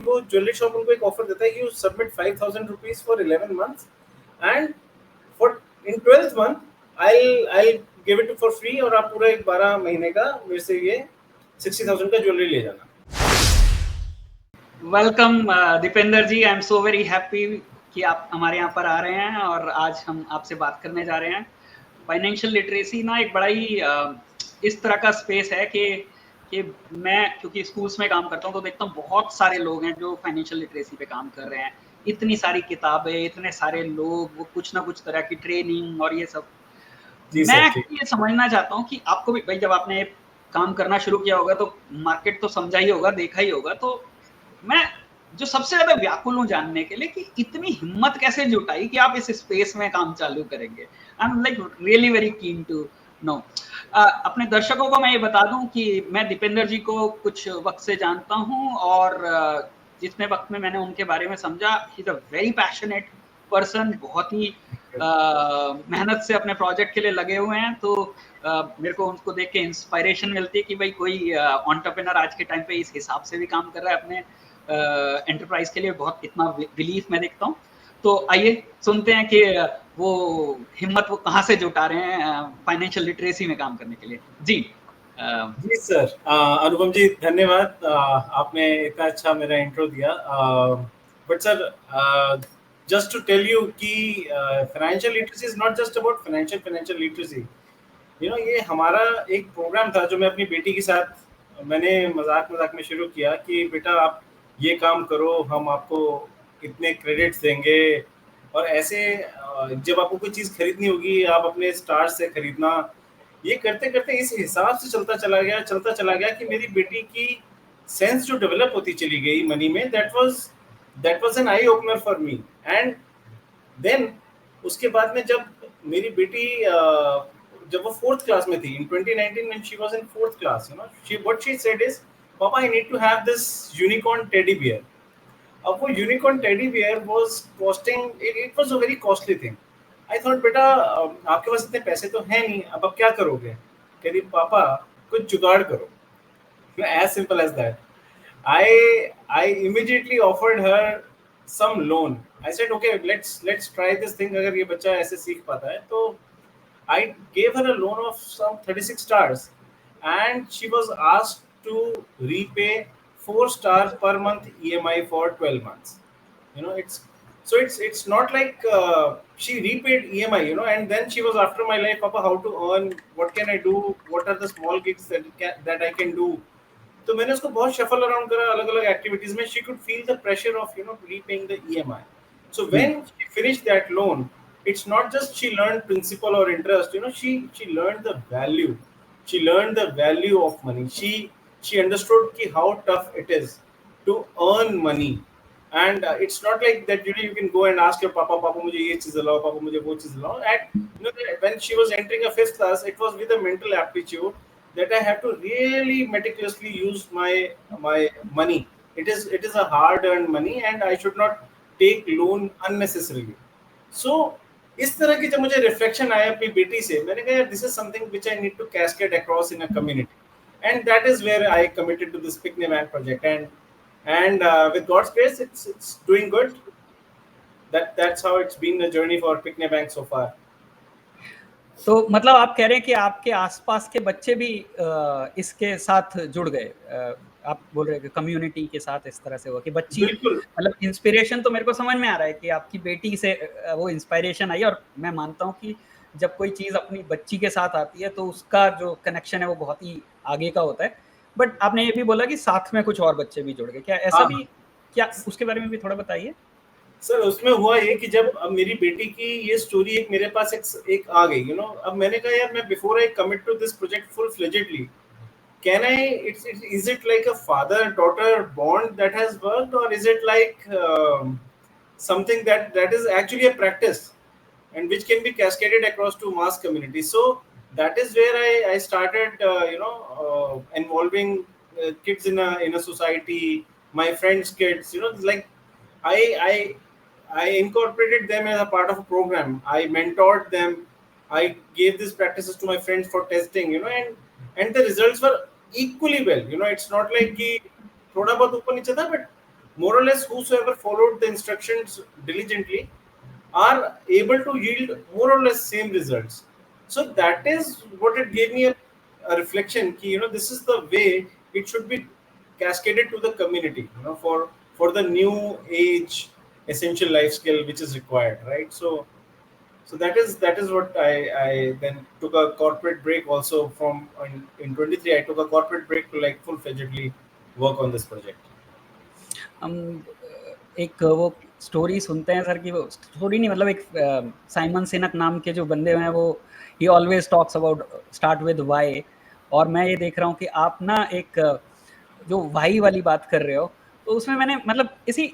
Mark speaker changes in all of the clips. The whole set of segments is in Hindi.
Speaker 1: वो ज्वेलरी शॉप उनको एक ऑफर देता है कि you submit 5,000 rupees for 11 months and for in 12th month I'll give it for free और आप पूरा एक 12 महीने का मेरे से ये 60,000 का ज्वेलरी ले जाना।
Speaker 2: Welcome Dipendra ji, I am so very happy कि आप हमारे यहाँ पर आ रहे हैं और आज हम आपसे बात करने जा रहे हैं। फाइनेंशियल लिटरेसी ना एक बड़ा ही इस तरह का स्पेस है कि मैं क्योंकि स्कूल्स में काम करता हूँ तो देखता हूँ बहुत सारे लोग हैं जो फाइनेंशियल लिटरेसी पे काम कर रहे हैं। इतनी सारी किताबें, इतने सारे लोग, वो कुछ ना कुछ तरह की ट्रेनिंग और ये सब। मैं ये समझना चाहता हूँ कि आपको भी भाई जब आपने काम करना शुरू किया होगा तो मार्केट तो समझा ही होगा, देखा ही होगा, तो मैं जो सबसे ज्यादा व्याकुल हूँ जानने के लिए कि इतनी हिम्मत कैसे जुटाई कि आप इस स्पेस में काम चालू करेंगे। I am like really very keen to know. अपने दर्शकों को मैं ये बता दूं कि मैं दीपेंद्र जी को कुछ वक्त से जानता हूं और जितने वक्त में मैंने उनके बारे में समझा, he is a very passionate person, बहुत ही मेहनत से अपने प्रोजेक्ट के लिए लगे हुए हैं। तो मेरे को उनको देख के इंस्पायरेशन मिलती है कि भाई कोई एंटरप्रेन्योर आज के टाइम पे इस हिसाब से भी काम कर रहा है अपने एंटरप्राइज के लिए, बहुत इतना बिलीफ मैं देखता हूँ। तो आइए सुनते हैं कि वो हिम्मत वो कहाँ से जुटा रहे हैं फाइनेंशियल लिटरेसी में काम करने के लिए। जी
Speaker 1: जी सर, अनुपम जी धन्यवाद, आपने इतना अच्छा मेरा इंट्रो दिया। But sir, just to tell you कि financial literacy is not just about financial literacy. ये हमारा एक प्रोग्राम था जो मैं अपनी बेटी के साथ मैंने मजाक में शुरू किया कि बेटा आप ये काम करो, हम आपको इतने क्रेडिट्स देंगे और ऐसे जब आपको कोई चीज़ खरीदनी होगी आप अपने स्टार से खरीदना। ये करते करते इस हिसाब से चलता चला गया कि मेरी बेटी की सेंस जो डेवलप होती चली गई मनी में, that was an eye opener for me. And then उसके बाद में जब मेरी बेटी जब वो 4th क्लास में थी इन 2019 when she was in 4th class, what she said is, Papa, I need to have this unicorn teddy bear. अब वो unicorn teddy bear was costing, it was a very costly thing. I thought बेटा आपके पास इतने पैसे तो हैं नहीं, अब आप क्या करोगे? कह रही पापा कुछ जुगाड़ करो। As simple as that. I immediately offered her some loan. I said okay let's try this thing, अगर ये बच्चा ऐसे सीख पाता है तो। I gave her a loan of some 36 stars and she was asked to repay 4 stars per month EMI for 12 months. It's not like she repaid EMI, and then she was after my life, Papa, how to earn, what can I do, what are the small gigs that I can do. तो मैंने उसको बहुत शफल अराउंड करा अलग अलग एक्टिविटीज में। She could feel the pressure of repaying the EMI. So when she finished that loan, it's not just she learned principal or interest, she learned the value. She learned the value of money. She understood how tough it is to earn money. And it's not like that you can go and ask your papa mujhe ye cheez dilao, papa mujhe wo cheez dilao. And when she was entering a 5th class, it was with a mental aptitude that I have to really meticulously use my money. It is a hard earned money and I should not take loan unnecessarily. So इस तरह की जब मुझे रिफ्लेक्शन आया अपनी बेटी से, मैंने कहा यार this is something which I need to cascade across in a community, and that is where I committed to this पिकनी bank project. And with God's grace it's doing good. That's how it's been the journey for पिकनी बैंक so far.
Speaker 2: तो मतलब आप कह रहे हैं कि आपके आसपास के बच्चे भी इसके साथ जुड़ गए। आप बोल रहे हैं कि कम्युनिटी के साथ इस तरह से हुआ कि बच्ची, मतलब इंस्पिरेशन तो मेरे को समझ में आ रहा है कि आपकी बेटी से वो इंस्पिरेशन आई, और मैं मानता हूँ कि जब कोई चीज़ अपनी बच्ची के साथ आती है तो उसका जो कनेक्शन है वो बहुत ही आगे का होता है। बट आपने ये भी बोला कि साथ में कुछ और बच्चे भी जुड़ गए, क्या ऐसा भी, क्या उसके बारे में भी थोड़ा बताइए।
Speaker 1: सर उसमें हुआ ये कि जब अब मेरी बेटी की ये स्टोरी एक मेरे पास एक आ गई, अब मैंने कहा यार मैं before I commit to this project full fledgedly, can I, is it like a father-daughter bond that has worked, or is it like something that is actually a practice and which can be cascaded across to mass community? So that is where I started involving kids in a society, my friends' kids, like I incorporated them as a part of a program. I mentored them. I gave these practices to my friends for testing, and the results were equally well. It's not like कि थोड़ा बहुत ऊपर नीचे था, but more or less whosoever followed the instructions diligently are able to yield more or less same results. So that is what it gave me a reflection ki, this is the way it should be cascaded to the community, for the new age essential life skill which is required, right? So that is what I then took a corporate break also from in 23. I took a corporate break to like full-fledgedly work on this project.
Speaker 3: हम एक वो स्टोरी सुनते हैं सर कि वो स्टोरी नहीं मतलब एक साइमन सिनक नाम के जो बंदे हैं वो ही always talks about start with why, और मैं ये देख रहा हूँ कि आप ना एक जो व्हाई वाली बात कर रहे हो तो उसमें मैंने मतलब इसी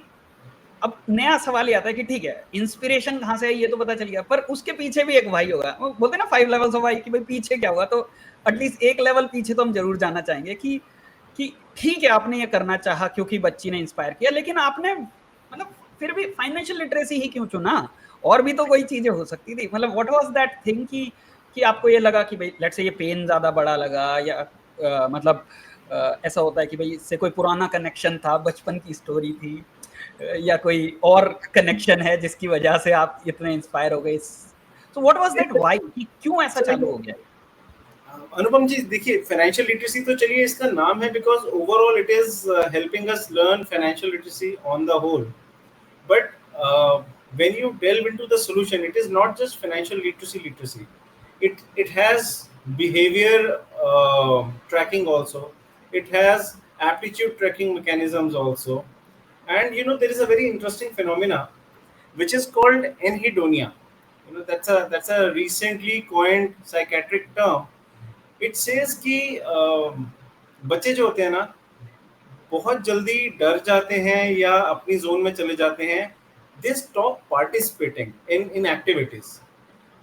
Speaker 3: अब नया सवाल ये आता है कि ठीक है इंस्पिरेशन कहाँ से है ये तो पता चल गया, पर उसके पीछे भी एक व्हाई होगा। वो बोलते हैं ना 5 लेवल्स ऑफ व्हाई कि भाई पीछे क्या होगा, तो एटलीस्ट एक लेवल पीछे तो हम जरूर जाना चाहेंगे कि ठीक है आपने ये करना चाहा क्योंकि बच्ची ने इंस्पायर किया, लेकिन आपने मतलब फिर भी फाइनेंशियल लिटरेसी ही क्यों चुना? और भी तो कोई चीजें हो सकती थी। मतलब व्हाट वाज दैट थिंग कि आपको ये लगा कि भाई लेट्स से ये पेन ज्यादा बड़ा लगा या मतलब ऐसा होता है कि भाई इससे कोई पुराना कनेक्शन था, बचपन की स्टोरी थी या कोई और कनेक्शन है जिसकी वजह से आप इतने इंस्पायर हो गए? So what was that why कि क्यों ऐसा चालू हो गया?
Speaker 1: अनुपम जी देखिए, फाइनेंशियल लिटरेसी तो चलिए इसका नाम है because overall it is helping us learn financial literacy on the whole, but when you delve into the solution, it is not just financial literacy. It has behavior tracking also. It has aptitude tracking mechanisms also, and there is a very interesting phenomena which is called anhedonia. That's a recently coined psychiatric term. It says कि बच्चे जो होते हैं ना बहुत जल्दी डर जाते हैं या अपनी जोन में चले जाते हैं, they stop participating in activities.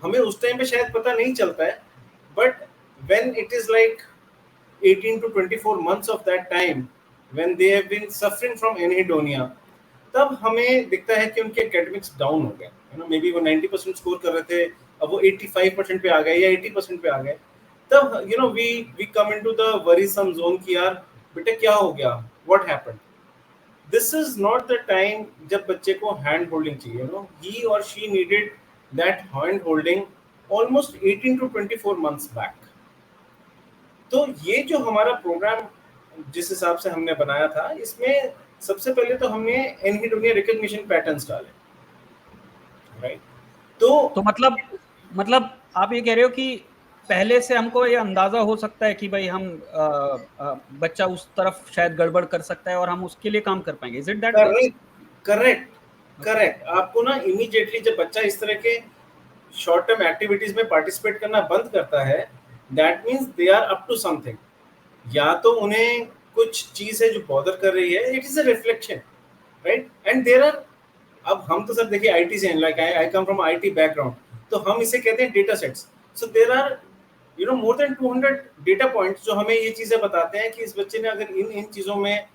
Speaker 1: हमें उस टाइम पे शायद पता नहीं चलता है, but when it is like 18 to 24 months of that time when they have been suffering from anhedonia, तब हमें दिखता है कि उनके एकेडमिक्स डाउन हो गए। मे बी वो 90% स्कोर कर रहे थे, अब वो 85% पे आ गए या 80% पे आ गए। तब we come into the worrisome zone कि यार बेटा क्या हो गया, what happened. This is not the time जब बच्चे को हैंड होल्डिंग चाहिए। ही और she needed that hand holding almost 18 to 24 months back. तो ये जो हमारा प्रोग्राम जिस हिसाब से हमने बनाया था, इसमें सबसे पहले तो हमने एनहेडोनिया रिकॉग्निशन पैटर्न्स डाले, राइट? तो
Speaker 3: मतलब आप ये कह रहे हो कि पहले से हमको ये अंदाजा हो सकता है कि भाई हम बच्चा उस तरफ शायद गड़बड़ कर सकता है और हम उसके लिए काम कर पाएंगे। Is it that?
Speaker 1: करेक्ट। आपको ना इमीडिएटली जब बच्चा इस तरह के शॉर्ट टर्म एक्टिविटीज में पार्टिसिपेट करना बंद करता है, that means they are up to something. या तो उन्हें कुछ चीज है जो बॉदर कर रही है, it is a reflection, right? And there are, अब हम तो सर देखिए आईटी से, like I come from IT background, तो हम इसे कहते हैं data sets. So there are more than 200 data points जो हमें ये चीजें बताते हैं कि इस बच्चे ने अगर इन चीजों में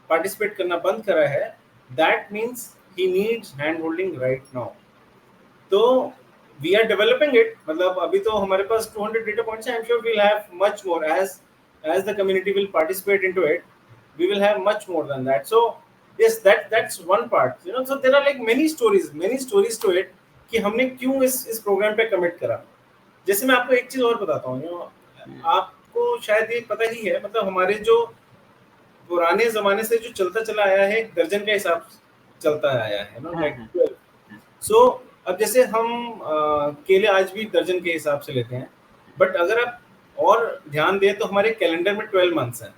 Speaker 1: पार्टिसिपेट करना बंद करा है, that means he needs hand holding right now. तो वी आर डेवलपिंग इट, मतलब अभी तो हमारे पास 200 डेटा पॉइंट्स हैं। I am sure we will have much more as the community will participate into it, we will have much more than that. So yes, that's one part, so there are like many stories to it कि हमने क्यों इस प्रोग्राम पे कमिट करा। जैसे मैं आपको एक चीज और बताता हूँ, आपको शायद ये पता ही है, मतलब हमारे जो पुराने जमाने से जो चलता चला आया है, दर्जन का हिसाब चलता आया है ना, लाइक सो अब जैसे हम केले आज भी दर्जन के हिसाब से लेते हैं, बट अगर आप और ध्यान दें तो हमारे कैलेंडर में 12 मंथ्स हैं,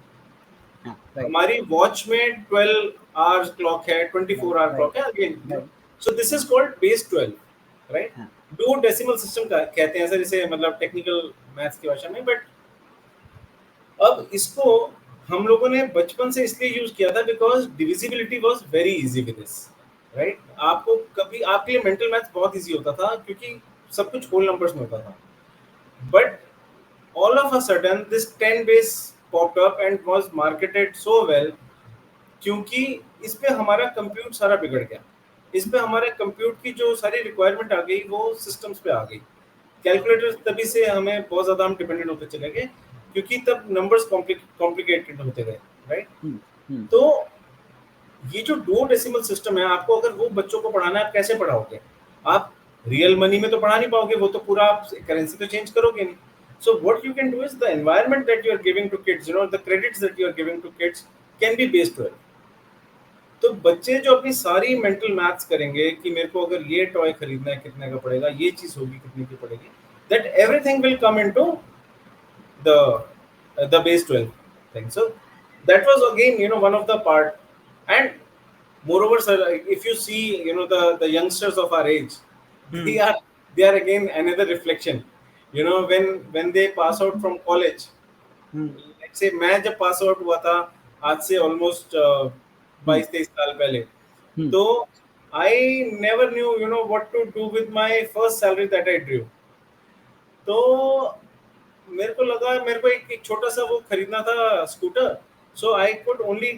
Speaker 1: हमारी वॉच में 12 आवर्स क्लॉक है, 24 आवर क्लॉक है again. So this is called base 12, right? Do decimal system का कहते हैं सर इसे, मतलब टेक्निकल मैथ्स की भाषा में। बट अब इसको हम लोगों ने बचपन से इसलिए यूज किया था because divisibility was very easy with this, right? आपको कभी आपके लिए मेंटल मैथ्स बहुत इजी होता था क्योंकि सब कुछ होल नंबर्स में होता था। But all of a sudden this 10 base popped up and was marketed so well क्योंकि इस पे हमारा कंप्यूट सारा बिगड़ गया। इस पे हमारे कंप्यूट की जो सारी रिक्वायरमेंट आ गई वो सिस्टम्स पे आ गई। कैलकुलेटर तभी से हमें बहुत ज़्यादा हम डिपेंडेंट होते चले गए क्योंकि तब नंबर्स कॉम्प्लिकेटेड होते गए, राइट? तो ये जो 2 डेसिमल सिस्टम है, आपको अगर वो बच्चों को पढ़ाना है, आप कैसे पढ़ाओगे? आप रियल मनी में तो पढ़ा नहीं पाओगे, वो तो पूरा आप करेंसी तो चेंज करोगे नहीं. So what you can do is the environment that you are giving to kids, the credits that you are giving to kids can be based on. तो बच्चे जो अपनी सारी मेंटल मैथ्स करेंगे कि मेरे को अगर ये टॉय खरीदना है कितने का पड़ेगा, ये चीज होगी कितने की पड़ेगी, that everything will come into the base 12 thing. So that was again one of the part. And moreover, sir, if you see the youngsters of our age, they are again another reflection. When they pass out from college, let's say मैं जब पास आउट हुआ था आज से ऑलमोस्ट 22-23 साल पहले, तो I never knew what to do with my first salary that I drew. तो मेरे को लगा मेरे को एक छोटा सा वो खरीदना था scooter, so I could only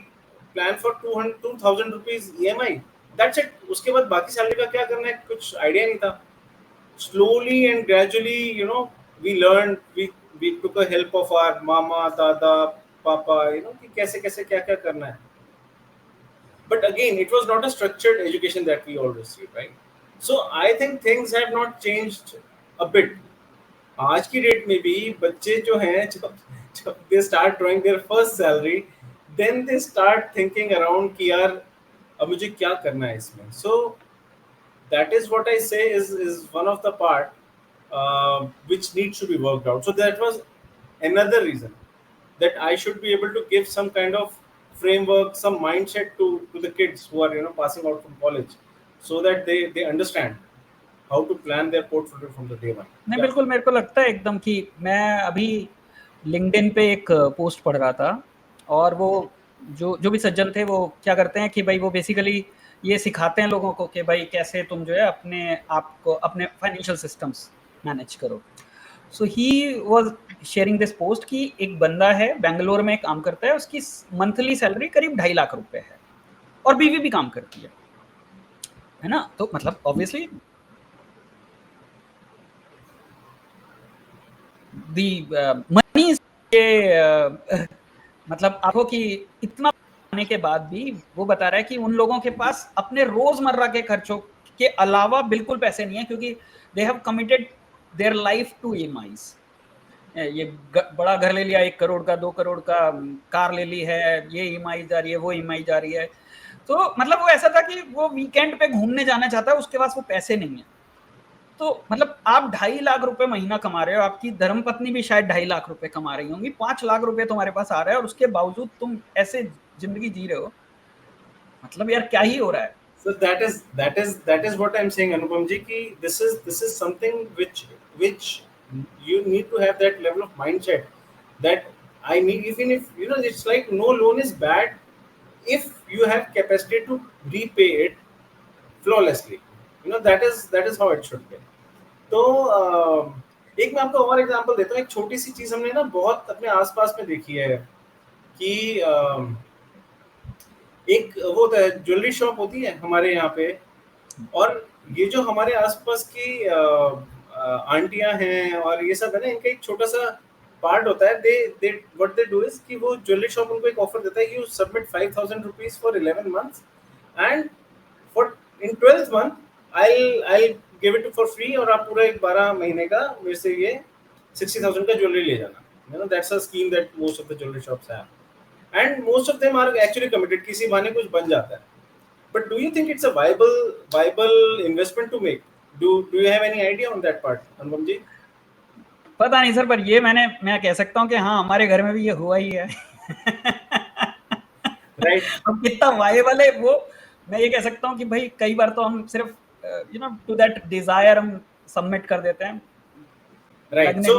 Speaker 1: plan for 2,000 rupees EMI, that's it. उसके बाद बाकी सैलरी का क्या करना है कुछ आइडिया नहीं था. Slowly and gradually, we learned, we took a help of our mama, dada, papa, कि कैसे कैसे क्या क्या करना है. But again, it was not a structured education that we all received, right? So I think things have not changed a bit. आज की डेट में भी बच्चे जो हैं जब they start drawing their first salary, then they start thinking around कि यार अब मुझे क्या करना है इसमें. So that is what I say is one of the part which needs to be worked out. So that was another reason that I should be able to give some kind of framework, some mindset to the kids who are passing out from college, so that they understand how to plan their portfolio from the day one.
Speaker 3: नहीं, बिल्कुल मेरे को लगता है एकदम कि मैं अभी लिंक्डइन पे एक पोस्ट पढ़ रहा था, और वो जो भी सज्जन थे वो क्या करते हैं कि भाई वो बेसिकली ये सिखाते हैं लोगों को कि भाई कैसे तुम जो है अपने आप को अपने फाइनेंशियल सिस्टम्स मैनेज करो. So he was sharing this post कि एक बंदा है बेंगलोर में काम करता है, उसकी मंथली सैलरी करीब 2.5 लाख रुपए है और बीवी भी काम करती है ना. तो मतलब ऑब्वियसली दी मनी मतलब आपको कि इतना आने के बाद भी वो बता रहा है कि उन लोगों के पास अपने रोजमर्रा के खर्चों के अलावा बिल्कुल पैसे नहीं है, क्योंकि they have committed their life to EMIs. ये बड़ा घर ले लिया 1 करोड़ का, 2 करोड़ का, कार ले ली है, ये EMI जा रही है, वो EMI जा रही है. तो मतलब वो ऐसा था कि वो वीकेंड पे घूमने जाना चाहता है, उसके पास वो पैसे नहीं है. तो मतलब आप 2.5 लाख रुपए महीना कमा रहे हो, आपकी धर्मपत्नी भी शायद 2.5 लाख रुपए कमा रही होंगी, 5 लाख रुपए तुम्हारे पास आ रहा है और उसके बावजूद तुम ऐसे जिंदगी जी रहे हो. मतलब यार क्या ही हो रहा है.
Speaker 1: So that is what I'm saying, Anupam ji, ki this is something which you need to have that level of mindset that I need, even if it's like no loan is bad if you have capacity to repay it flawlessly. That is how it should be. तो एक मैं आपको और एग्जांपल देता हूँ. एक छोटी सी चीज हमने ना बहुत अपने आसपास में देखी है कि एक वो ज्वेलरी शॉप होती है हमारे यहाँ पे, और ये जो हमारे आसपास की आंटियां हैं और ये सब है ना, इनका एक छोटा सा पार्ट होता है. दे व्हाट दे डू इज कि वो ज्वेलरी शॉप उनको एक ऑफर देता है, you submit 5,000 rupees for 11 months and for in 12th month I'll give it for free, और आप पूरा एक 12 महीने का मेरे से ये 60,000 का ज्वेलरी ले जाना. That's a scheme that most of the jewelry shops have, and most of them are actually committed. किसी बहाने कुछ बन जाता है. But do you think it's a viable investment to make? Do you have any idea on that part, अनुपम जी?
Speaker 3: पता नहीं सर, पर ये मैं कह सकता हूँ कि हाँ हमारे घर में भी ये हुआ ही है.
Speaker 1: Right.
Speaker 3: अब कितना वायबल है वो मैं ये कह सकता हूँ कि भाई कई बार तो हम सिर्फ टू दैट डिजायर हम सबमिट कर देते हैं.
Speaker 1: Right. So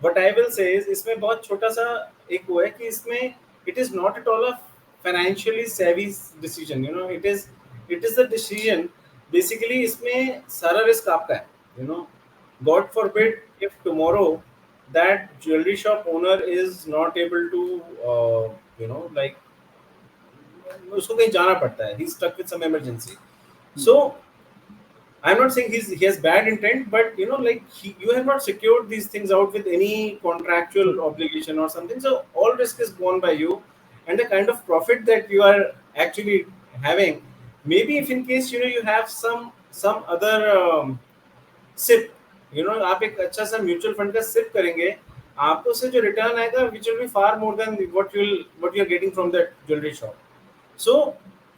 Speaker 1: what I will say is इसमें बहुत छोटा सा एक वो है कि इसमें it is not at all a financially savvy decision. It is the decision basically. इसमें सारा रिस्क आपका है. God forbid if tomorrow that jewelry shop owner is not able to like उसको कहीं जाना पड़ता है, he's stuck with some emergency. So I'm not saying he has bad intent, but like you have not secured these things out with any contractual obligation or something. So all risk is borne by you, and the kind of profit that you are actually having. Maybe if in case you have some other SIP, आप एक अच्छा सा म्यूचुअल फंड का सिप करेंगे, आपको से जो रिटर्न आएगा which will be far more than what you are getting from that jewellery shop. So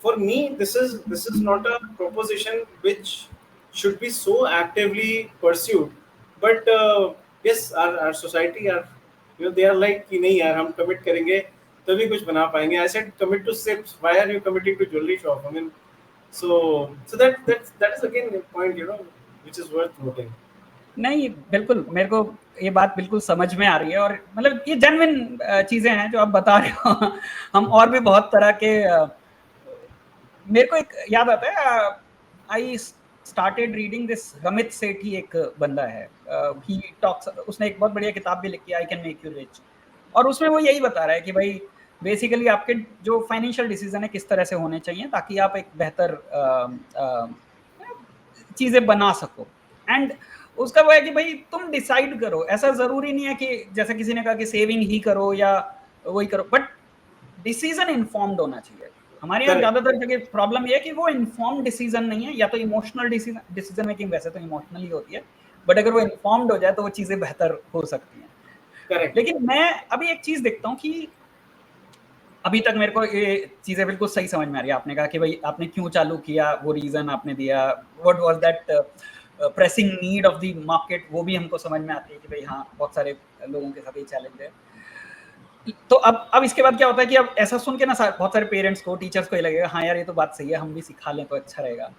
Speaker 1: for me, this is not a proposition which should be so actively pursued. But yes, our society are, they are like कि नहीं यार, हम commit करेंगे तभी कुछ बना पाएंगे. I said commit to SIPs. Why are you committing to jewelry shop? I mean, so that is again a point, which is worth noting.
Speaker 3: नहीं, बिल्कुल मेरे को ये बात बिल्कुल समझ में आ रही है, और मतलब ये जेन्युइन चीजें हैं जो आप बता रहे हो. हम और भी बहुत तरह के मेरे को एक याद आता है, I started reading this Ramit Sethi, एक बंदा है, ही टॉक्स, उसने एक बहुत बढ़िया किताब भी लिखी है, I can make you rich, और उसमें वो यही बता रहा है कि भाई बेसिकली आपके जो फाइनेंशियल डिसीजन है किस तरह से होने चाहिए ताकि आप एक बेहतर चीजें बना सको. एंड उसका वो है कि भाई तुम डिसाइड करो, ऐसा जरूरी नहीं है कि जैसे किसी ने कहा कि सेविंग ही करो या वही करो, बट डिसीजन इन्फॉर्म्ड होना चाहिए. हमारे यहाँ ज्यादातर जगह प्रॉब्लम ये है कि वो इन्फॉर्म्ड डिसीजन नहीं है, या तो इमोशनल डिसीजन मेकिंग वैसे तो इमोशनली होती है, बट अगर वो इन्फॉर्म्ड हो जाए तो वो चीजें बेहतर हो सकती हैं.
Speaker 1: Correct.
Speaker 3: लेकिन मैं अभी एक चीज देखता हूँ कि अभी तक मेरे को ये चीजें बिल्कुल सही समझ में आ रही है. आपने कहा कि भाई आपने क्यों चालू किया, वो रीजन आपने दिया, what was that pressing need of the market, वो भी हमको समझ में आती है कि भाई हाँ बहुत सारे लोगों के साथ ये चैलेंज है. तो अब इसके बाद क्या होता है कि अब ऐसा सुन के ना बहुत सारे पेरेंट्स को, टीचर्स को ये लगेगा हाँ यार ये तो बात सही है, हम भी सिखा लें तो अच्छा रहेगा.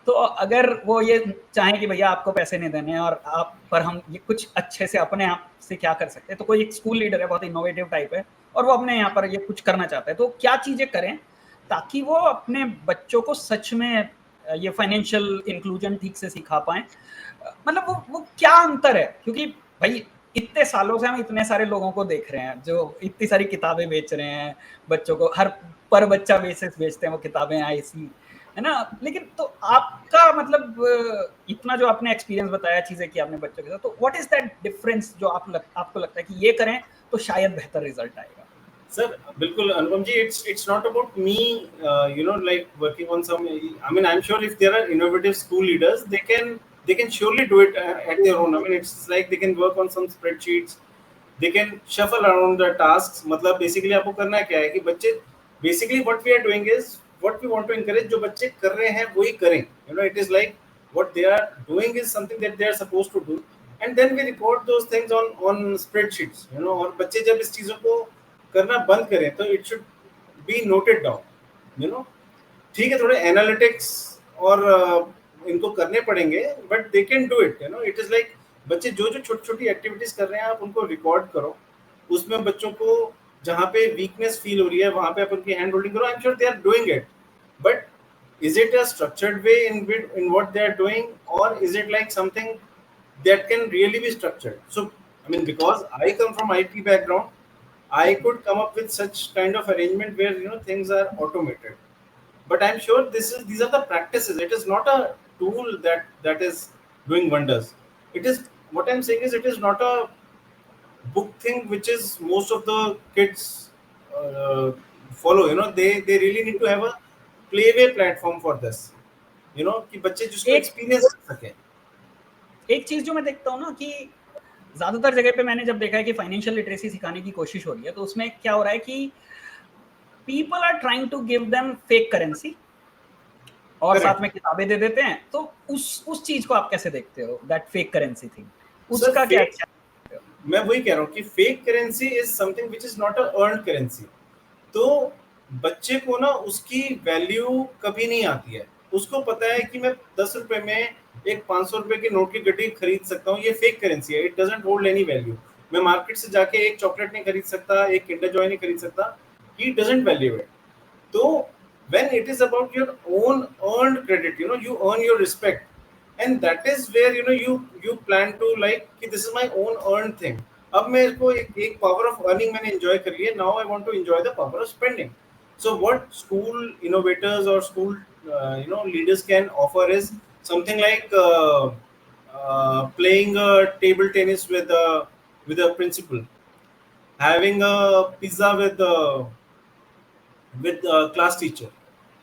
Speaker 3: तो अगर वो ये चाहें कि भैया आपको पैसे नहीं देने और आप पर हम ये कुछ अच्छे से अपने आप से क्या कर सकते हैं, तो कोई एक स्कूल लीडर है बहुत इनोवेटिव टाइप है और वो अपने यहाँ पर ये कुछ करना चाहता है, तो क्या चीजें करें ताकि वो अपने बच्चों को सच में ये फाइनेंशियल इंक्लूजन ठीक से सिखा पाए. मतलब वो क्या अंतर है, क्योंकि भाई इतने सालों से हम इतने सारे लोगों को देख रहे हैं जो इतनी सारी किताबें बेच रहे हैं बच्चों को, हर पर बच्चा बेसिस बेचते हैं वो किताबें ऐसी है ना. लेकिन तो आपका मतलब इतना जो आपने एक्सपीरियंस बताया, चीजें की आपने बच्चों के साथ, तो व्हाट इज दैट डिफरेंस जो आपको लगता है कि ये करें तो शायद बेहतर रिजल्ट आएगा?
Speaker 1: सर बिल्कुल अनुपम जी, it's not about me like working on some, I mean I'm sure if there are innovative school leaders they can surely do it at their own. I mean it's like they can work on some spreadsheets, they can shuffle around the tasks. मतलब basically आपको करना क्या है कि बच्चे basically what we are doing is what we want to encourage, जो बच्चे कर रहे हैं वही करें. It is like what they are doing is something that they are supposed to do, and then we record those things on spreadsheets. और बच्चे जब इस चीजों को करना बंद करें तो it should be noted down. ठीक है, थोड़े एनालिटिक्स और इनको करने पड़ेंगे, but they can do it. It is like बच्चे जो छोटी छोटी एक्टिविटीज कर रहे हैं आप उनको रिकॉर्ड करो, उसमें बच्चों को जहाँ पे वीकनेस फील हो रही है वहां पे आप उनकी हैंड होल्डिंग करो. I am sure they are doing it, but is it a structured way in what they are doing, or is it like something that can really be structured? So I mean, because I come from IT background, I could come up with such kind of arrangement where things are automated, but I'm sure these are the practices. It is not a tool that is doing wonders. It is, what I'm saying is, it is not a book thing which is most of the kids follow. They really need to have a playway platform for this, कि बच्चे जिसको एक्सपीरियंस कर सके.
Speaker 3: एक चीज जो मैं देखता हूँ ना कि ज्यादातर जगह पे मैंने जब देखा है कि फाइनेंशियल लिटरेसी सिखाने की कोशिश हो रही है, तो उसमें क्या हो रहा है कि people are trying to give them fake currency और साथ में किताबें दे देते हैं. तो उस चीज को आप कैसे देखते हो, दैट फेक करेंसी थिंग, उसका क्या?
Speaker 1: मैं वही कह रहा हूँ कि fake currency is something which is not a earned currency. तो बच्चे को ना उसकी वैल्यू कभी नहीं आती है. उसको पता है कि मैं 10 रुपए में एक 500 रुपए की नोट की गड्डी खरीद सकता हूँ, ये फेक करेंसी है. It doesn't hold any value. मैं मार्केट से जाके एक चॉकलेट नहीं खरीद सकता, एक किंडर जॉय नहीं खरीद सकता. He doesn't value it. तो when it is about your own earned credit, you earn your respect, and that is where you plan to like कि this is my own earned thing. अब मैं इसको एक power of earning मैंने enjoy कर लिया. Now I want to enjoy the power of spending. So what school innovators or school leaders can offer is something like playing a table tennis with a principal, having a pizza with with class teacher.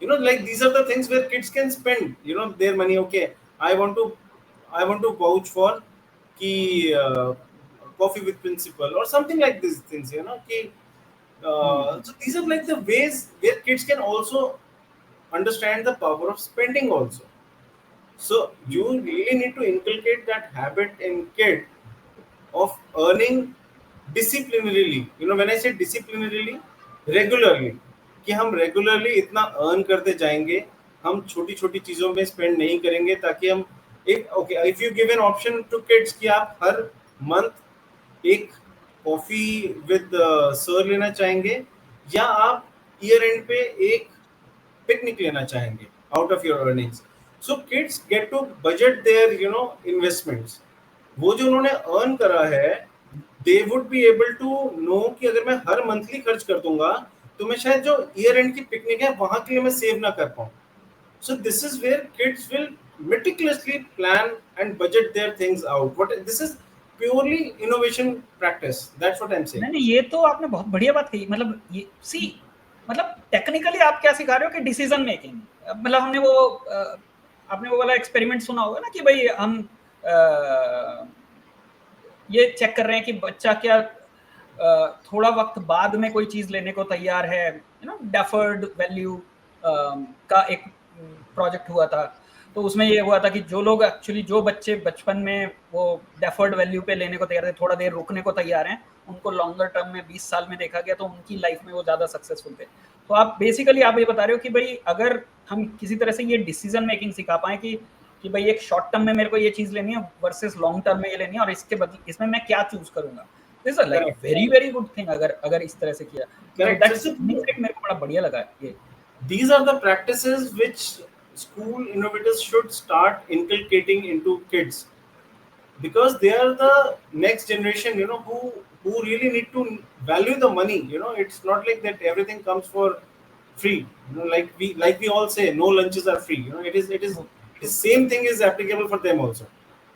Speaker 1: Like these are the things where kids can spend their money. Okay, I want to vouch for ki coffee with principal or something like these things. So these are like the ways where kids can also understand the power of spending also. So you really need to inculcate that habit in kid of earning disciplinarily. When I say disciplinarily, regularly, कि हम रेगुलरली इतना अर्न करते जाएंगे, हम छोटी छोटी चीजों में स्पेंड नहीं करेंगे, ताकि हम एक okay if you give an option to kids कि आप हर मंथ एक कॉफी विद सर लेना चाहेंगे या आप ईयर एंड पे एक पिकनिक लेना चाहेंगे out of your earnings, so kids get to budget their investments. वो जो उन्होंने अर्न करा है, they would be able to know कि अगर मैं हर मंथली खर्च कर दूंगा तो मैं शायद जो ईयर एंड की पिकनिक है वहां के लिए मैं सेव ना कर पाऊं. So this is where kids will meticulously plan and budget their things out. This is purely innovation practice. That's what I'm saying.
Speaker 3: नहीं, ये तो आपने बहुत बढ़िया बात कही. मतलब ये मतलब टेक्निकली आप क्या सिखा रहे हो कि डिसीजन मेकिंग. मतलब हमने वो आपने वो वाला एक्सपेरिमेंट सुना होगा ना कि भाई हम ये चेक कर रहे हैं कि बच्चा क्या थोड़ा वक्त बाद में कोई चीज लेने को तैयार है. डेफर्ड वैल्यू का एक प्रोजेक्ट हुआ था, तो उसमें ये हुआ था कि जो लोग एक्चुअली जो बच्चे बचपन में वो डेफर्ड वैल्यू पे लेने को तैयार थे, थोड़ा देर रुकने को तैयार हैं, उनको लॉन्गर टर्म में 20 साल में देखा गया तो उनकी लाइफ में वो ज़्यादा सक्सेसफुल थे. तो आप बेसिकली आप ये बता रहे हो कि भाई अगर हम किसी तरह से ये डिसीजन मेकिंग सिखा पाएँ कि भाई एक शॉर्ट टर्म में मेरे को ये चीज़ लेनी है वर्सेस लॉन्ग टर्म में ये लेनी है, और इसके बदले इसमें मैं क्या चूज करूंगा. This is like very very good thing अगर इस तरह से किया. दैट्स मेरे को बड़ा बढ़िया लगा ये.
Speaker 1: These are the practices which school innovators should start inculcating into kids, because they are the next generation, who really need to value the money. It's not like that everything comes for free. Like we all say, no lunches are free. It is the same thing is applicable for them also,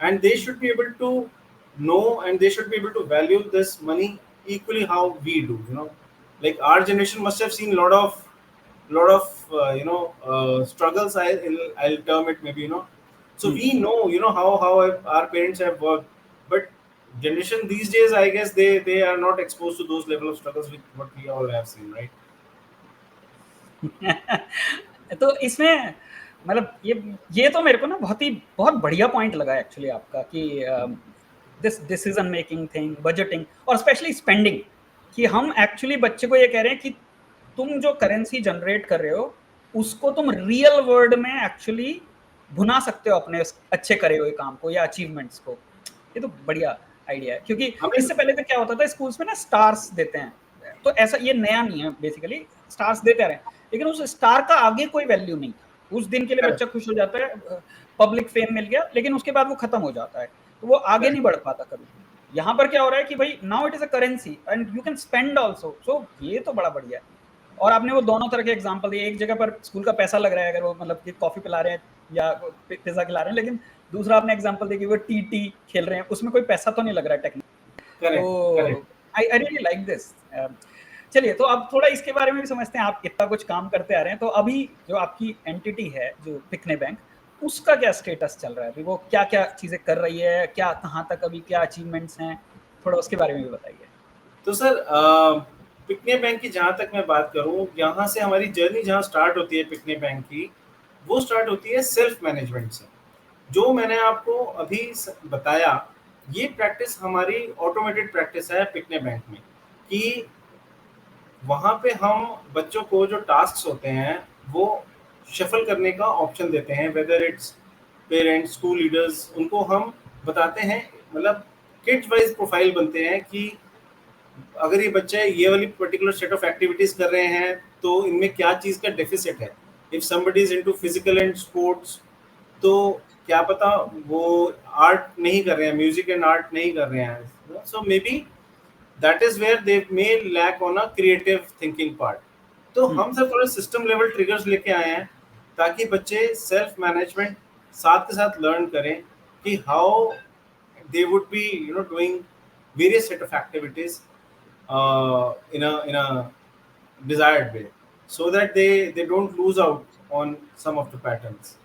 Speaker 1: and they should be able to know and they should be able to value this money equally how we do. Like our generation must have seen lot of struggles. I'll term it maybe. So we know how our parents have worked, but generation these days, I guess they are not exposed to those level of struggles with what we all have seen, right?
Speaker 3: तो इसमें मतलब ये तो मेरे को ना बहुत बढ़िया पॉइंट लगा एक्चुअली आपका कि this decision making thing, budgeting और स्पेशली स्पेंडिंग, कि हम एक्चुअली बच्चे को ये कह रहे हैं कि तुम जो करेंसी जनरेट कर रहे हो उसको तुम रियल वर्ल्ड में एक्चुअली भुना सकते हो अपने अच्छे करे हुए काम को या अचीवमेंट्स को. ये तो बढ़िया आइडिया है, क्योंकि इससे पहले तो क्या होता था स्कूल्स में ना स्टार्स देते हैं, तो ऐसा ये नया नहीं है, बेसिकली स्टार्स देते रहे, लेकिन उस स्टार का आगे कोई वैल्यू नहीं था. उस दिन के लिए बच्चा खुश हो जाता है, पब्लिक फेम मिल गया, लेकिन उसके बाद वो खत्म हो जाता है, तो वो आगे नहीं बढ़ पाता कभी. यहाँ पर क्या हो रहा है कि भाई now it is a currency and you can spend also. So ये तो बड़ा बढ़िया है. और आपने वो दोनों तरह के एग्जांपल दिए, एक जगह पर स्कूल का पैसा लग रहा है अगर वो मतलब कि कॉफी पिला रहे हैं या पिज्जा खिला रहे हैं, लेकिन दूसरा आपने एग्जांपल दिया कि वो टी खेल रहे हैं, उसमें कोई पैसा तो नहीं लग रहा है टेक्निकली. तो आई रियली लाइक दिस. चलिए, तो अब थोड़ा इसके बारे में भी समझते हैं. आप इतना कुछ काम करते आ रहे हैं, तो अभी जो आपकी एंटिटी है जो पिकने बैंक, उसका क्या स्टेटस चल रहा है अभी? वो क्या क्या चीजें कर रही है, क्या कहाँ तक अभी क्या अचीवमेंट्स हैं, थोड़ा उसके बारे में भी बताइए.
Speaker 1: तो सर पिकने बैंक की जहाँ तक मैं बात करूँ, यहाँ से हमारी जर्नी जहाँ स्टार्ट होती है पिकने बैंक की, वो स्टार्ट होती है सेल्फ मैनेजमेंट से. जो मैंने आपको अभी बताया, ये प्रैक्टिस हमारी ऑटोमेटेड प्रैक्टिस है पिकने बैंक में, कि वहाँ पे हम बच्चों को जो टास्क्स होते हैं वो शफल करने का ऑप्शन देते हैं. Whether its parents, school leaders, उनको हम बताते हैं, मतलब किड्स वाइज प्रोफाइल बनते हैं कि अगर ये बच्चे ये वाली पर्टिकुलर सेट ऑफ एक्टिविटीज कर रहे हैं तो इनमें क्या चीज का डेफिसिट है. If somebody is into physical and sports, तो क्या पता वो आर्ट नहीं कर रहे हैं, म्यूजिक एंड आर्ट नहीं कर रहे हैं, so maybe that is where they may lack on a creative thinking part. तो हम सब थोड़े सिस्टम लेवल ट्रिगर्स लेके आए हैं ताकि बच्चे सेल्फ मैनेजमेंट साथ के साथ लर्न करें कि how they would be doing various set of activities in a desired way. so that they don't lose out on some of the patterns.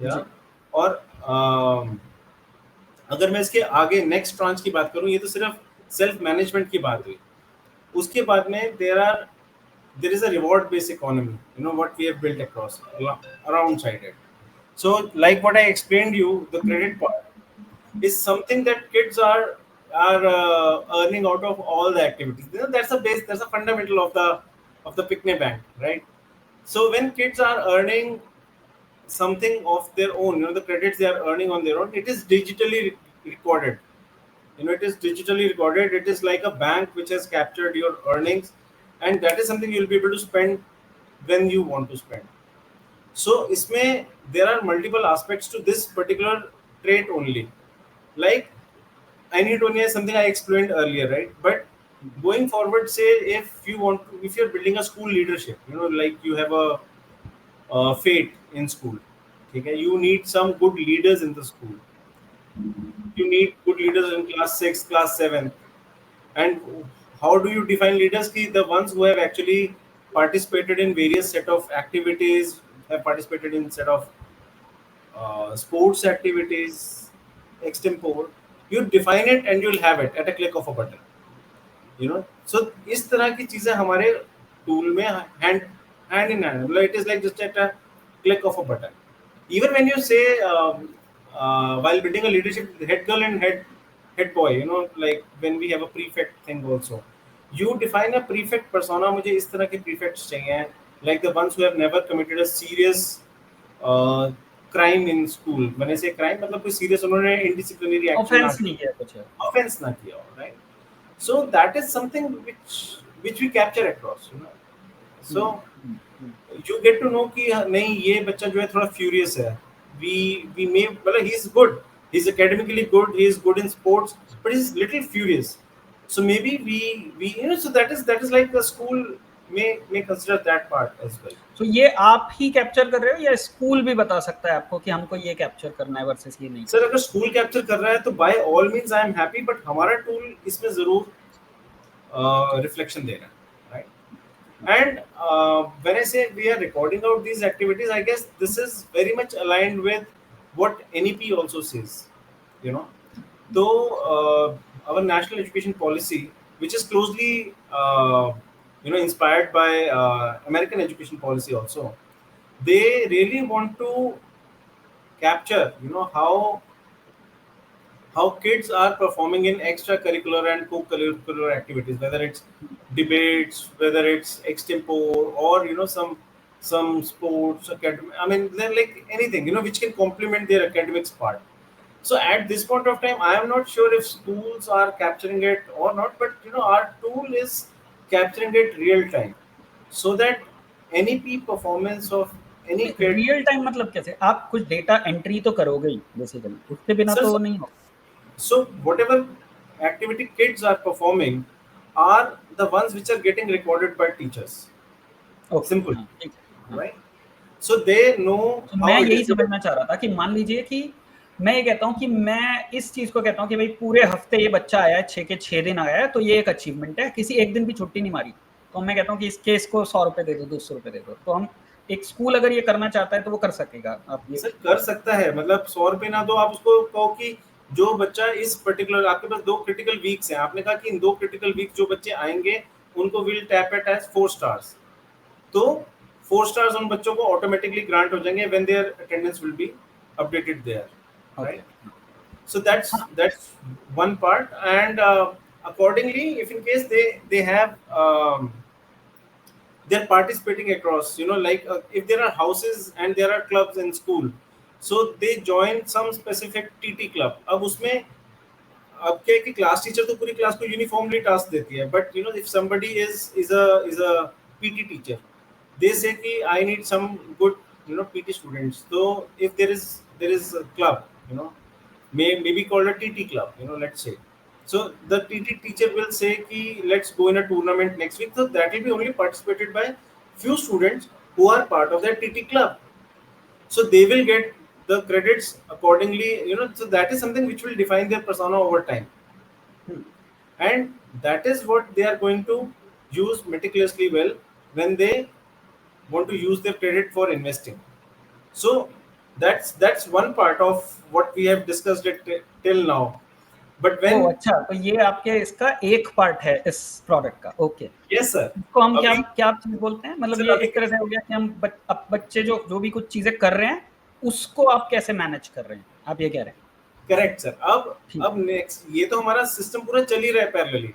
Speaker 3: जी
Speaker 1: Yeah. और अगर मैं इसके आगे नेक्स्ट ट्रांच की बात करूं, ये तो सिर्फ सेल्फ मैनेजमेंट की बात हुई. उसके बाद में there is a reward based economy, you know, what we have built across around side it. So like what I explained you, the credit part is something that kids are earning out of all the activities. You know, that's a base, that's a fundamental of the picnic bank, right? So when kids are earning something of their own, you know, the credits they are earning on their own, it is digitally recorded. You know, it is digitally recorded. It is like a bank which has captured your earnings, and that is something you'll be able to spend when you want to spend. So isme there are multiple aspects to this particular trait only. Like anhedonia is something I explained earlier, right? But going forward, say if you're building a school leadership, you know, like you have a fate in school. Okay, you need some good leaders in the school. You need good leaders in class 6, class 7. And how do you define leaders? Ki the ones who have actually participated in various set of activities, have participated in set of sports activities, extempore. You define it and you'll have it at a click of a button. You know, so इस तरह की चीजें हमारे टूल में hand in hand. It is like just at a click of a button. Even when you say while building a leadership, head girl and head boy, you know, like when we have a prefect thing also, you define a prefect persona. मुझे इस तरह के prefects चाहिए, like the ones who have never committed a serious crime in school. When I say crime, मतलब कोई serious उन्होंने indisciplinary action
Speaker 3: ऑफेंस नहीं किया कुछ है.
Speaker 1: offense ना किया हो, right? So that is something which we capture across, you know. So you get to know कि नहीं ये बच्चा जो है थोड़ा furious है. We may, मतलब he is good, he is academically good, he is good in sports, but he is little furious. So maybe we you know, so that is like the school may consider that part as well.
Speaker 3: So ये आप ही कैप्चर कर रहे हो या स्कूल भी बता सकता है आपको कि हमको ये कैप्चर करना है वर्सेस ये नहीं?
Speaker 1: सर अगर स्कूल कैप्चर कर रहा है तो by all means I am happy, but हमारा टूल इसमें जरूर रिफ्लेक्शन दे रहा है, right? And when I say we are recording out these activities, I guess this is very much aligned with what NEP also says. You know, though our national education policy, which is closely inspired by American education policy also, they really want to capture, you know, how kids are performing in extracurricular and co-curricular activities, whether it's debates, whether it's extempore, or you know some sports academy. I mean, they're like anything, you know, which can complement their academics part. So at this point of time, I am not sure if schools are capturing it or not, but you know, our tool is capturing it real time, so that NEP performance of any kid.
Speaker 3: Real time मतलब कैसे? आप कुछ डेटा एंट्री तो करोगे ही बेसिकली, उसके बिना तो नहीं हो.
Speaker 1: So whatever activity kids are performing are the ones which are getting recorded by teachers.
Speaker 3: Okay.
Speaker 1: Simple,
Speaker 3: ठीक है.
Speaker 1: right? So they know.
Speaker 3: तो मैं यही समझना चाह रहा था कि मान लीजिए कि मैं ये कहता हूँ कि मैं इस चीज को कहता हूँ कि भाई पूरे हफ्ते ये बच्चा आया है, 6 के 6 दिन आया है, तो ये एक अचीवमेंट है. किसी एक दिन भी छुट्टी नहीं मारी, तो मैं कहता हूँ कि इस केस को 100 रुपए दे दो, 200 रुपए दे दो. तो हम एक स्कूल अगर ये करना चाहता है तो वो कर सकेगा. आप ये
Speaker 1: सर कर सकता है, मतलब 100 रुपए ना दो, आप उसको कहो कि जो बच्चा इस पर्टिकुलर, आपके पास 2 क्रिटिकल वीक्स हैं, आपने कहा कि इन 2 क्रिटिकल वीक जो बच्चे आएंगे उनको will tap it as 4 stars. तो 4 स्टार्स उन बच्चों को ऑटोमेटिकली ग्रांट हो जाएंगे when their attendance will be updated there, right? So that's one part, and accordingly, if in case they have they're participating across, you know, like if there are houses and there are clubs in school, so they join some specific TT club. अब उसमें अब क्या है कि क्लास टीचर तो पूरी क्लास को यूनिफॉर्मली टास्क देती है, but you know if somebody is a PT teacher, they say कि I need some good, you know, PT students. So if there is a club, you know, maybe called a TT club, you know, let's say. So the TT teacher will say ki let's go in a tournament next week. So that will be only participated by few students who are part of that TT club. So they will get the credits accordingly, you know. So that is something which will define their persona over time. And that is what they are going to use meticulously well when they want to use their credit for investing. So that's one part of what we have discussed it till now. But when
Speaker 3: अच्छा, तो ये आपके इसका एक पार्ट है इस प्रोडक्ट का। ओके,
Speaker 1: yes sir,
Speaker 3: इसको हम क्या
Speaker 1: अभी
Speaker 3: क्या चीज बोलते हैं, मतलब
Speaker 1: सर
Speaker 3: ये
Speaker 1: अभी
Speaker 3: एक तरह से हो गया कि हम अब बच्चे जो भी कुछ चीजें कर रहे हैं उसको आप कैसे मैनेज कर रहे हैं, आप ये कह रहे हैं?
Speaker 1: Correct sir.
Speaker 3: ठीक।
Speaker 1: अब नेक्स्ट, ये तो हमारा सिस्टम पूरा चल ही रहा है पैरेलली,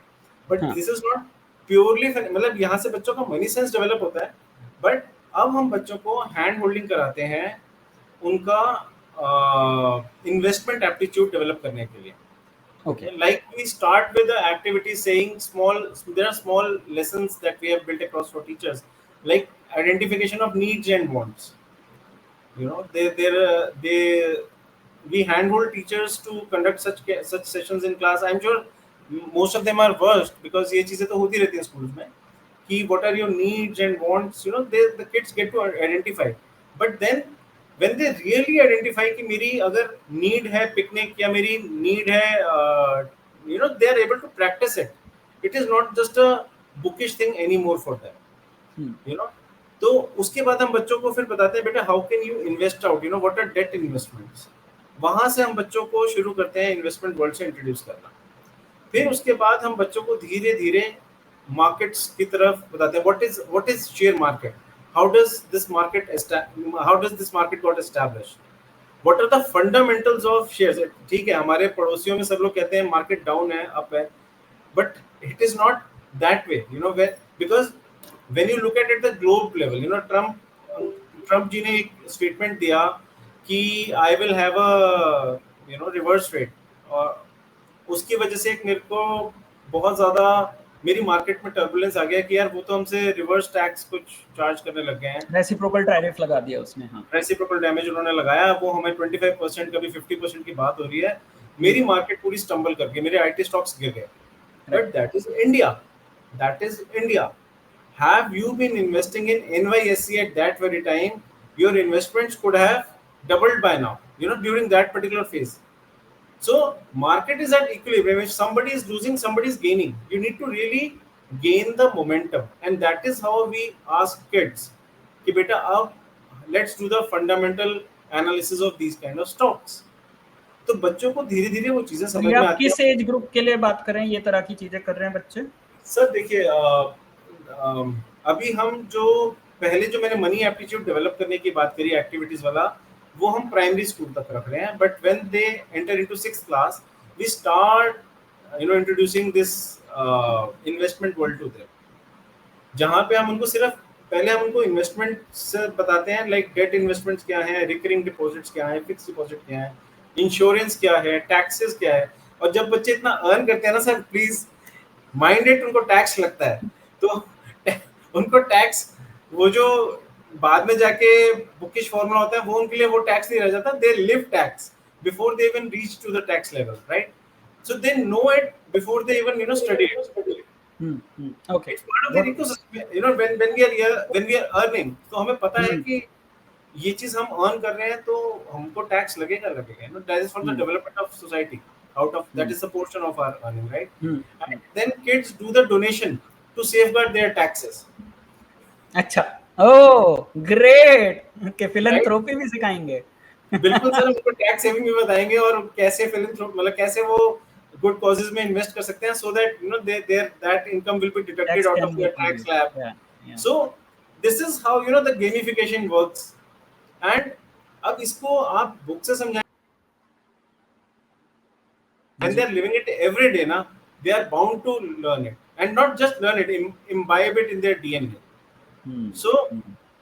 Speaker 1: बट
Speaker 3: हाँ।
Speaker 1: दिस इज नॉट प्योरली, मतलब यहाँ से बच्चों का मनी सेंस डेवलप होता है, बट अब हम बच्चों को हैंड होल्डिंग कराते हैं उनका इन्वेस्टमेंट एप्टीट्यूड डेवलप करने के लिए।
Speaker 3: Okay.
Speaker 1: Like we start with the activity saying there are small lessons that we have built across for teachers, like identification of needs and wants. You know, we handhold teachers to conduct such sessions in class. I'm sure most of them are versed because ये चीजें तो होती रहती हैं schools में कि what are your needs and wants, you know, the kids get to identify. But then when they really identify कि मेरी अगर need है पिकनिक या मेरी need है you know, they are able to practice it. It is not just a bookish thing anymore for them. You know, तो उसके बाद हम बच्चों को फिर बताते हैं बेटा how can you invest out, you know what are debt investments. वहां से हम बच्चों को शुरू करते हैं इन्वेस्टमेंट वर्ल्ड से इंट्रोड्यूस करना। फिर उसके बाद हम बच्चों को धीरे धीरे मार्केट्स की तरफ बताते हैं, what is share market, how does this market got established, what are the fundamentals of shares. ठीक है, हमारे पड़ोसियों में सब लोग कहते हैं मार्केट डाउन है, अप है, but it is not that way, you know, because when you look at the globe level, you know, Trump जी ने एक स्टेटमेंट दिया कि I will have a, you know, reverse rate, और उसकी वजह से एक मेरे को बहुत ज़्यादा मेरी मार्केट में टर्बुलेंस आ गया कि यार वो तो हमसे रिवर्स टैक्स कुछ चार्ज करने लग गए हैं,
Speaker 3: रेसिप्रोकल टैरिफ लगा दिया उसने। हाँ,
Speaker 1: रेसिप्रोकल डैमेज उन्होंने लगाया, वो हमें 25% कभी 50% की बात हो रही है, मेरी मार्केट पूरी स्टम्बल करके मेरे आईटी स्टॉक्स गिर गए। But that is India. Have you been investing in NYSE at that very time? Your investments could have doubled by now, you know, during that particular phase. So market is at equilibrium. If somebody is losing, somebody is gaining. You need to really gain the momentum, and that is how we ask kids कि बेटा अब let's do the fundamental analysis of these kind of stocks. तो बच्चों को धीरे धीरे वो चीजें समझ में आती हैं।
Speaker 3: किस एज ग्रुप के लिए बात कर रहे हैं, ये तरह की चीजें कर रहे हैं बच्चे?
Speaker 1: सर देखिए, अभी हम जो पहले जो मैंने मनी एप्टीट्यूड डेवलप करने की बात करी एक्टिविटीज वाला, वो हम प्राइमरी स्कूल तक रख रहे हैं, but when they enter into 6th class we start you know introducing this investment world to them, जहां पे हम उनको सिर्फ पहले हम उनको इन्वेस्टमेंट से बताते हैं, लाइक डेट इन्वेस्टमेंट्स क्या है, रिकरिंग डिपॉजिट्स क्या है, फिक्स डिपॉजिट क्या है, इंश्योरेंस क्या है, टैक्सेस क्या है। और जब बच्चे इतना अर्न करते हैं ना सर, प्लीज माइंड इट, उनको टैक्स लगता है, तो उनको टैक्स वो जो बाद में जाके बुकिश फॉर्मूला होता है वो उनके लिए वो टैक्स नहीं रह जाता, they leave tax before they even reach to the tax level, right? So they know it before they even, you know, study it.
Speaker 3: Okay.
Speaker 1: It's part of the ecosystem. You know, when we are earning, तो हमें पता है कि ये चीज हम अर्न कर रहे हैं तो हमको टैक्स लगेगा। You know, that is for the development of society. Out of that is a portion of our earning, right? And then kids do the donation to safeguard their taxes.
Speaker 3: अच्छा, ओह ग्रेट, के फिलैंथ्रोपी भी सिखाएंगे।
Speaker 1: बिल्कुल सर, उनको टैक्स सेविंग भी बताएंगे और कैसे फिलैंथ्रोपी, मतलब कैसे वो गुड कॉजेस में इन्वेस्ट कर सकते हैं, so that you know that income will be deducted out of their tax slab. So this is how, you know, the gamification works. And अब इसको आप बुक से समझाएं, and they are living it every day ना, they are bound to learn it, and not just learn it, imbibe it in their DNA. So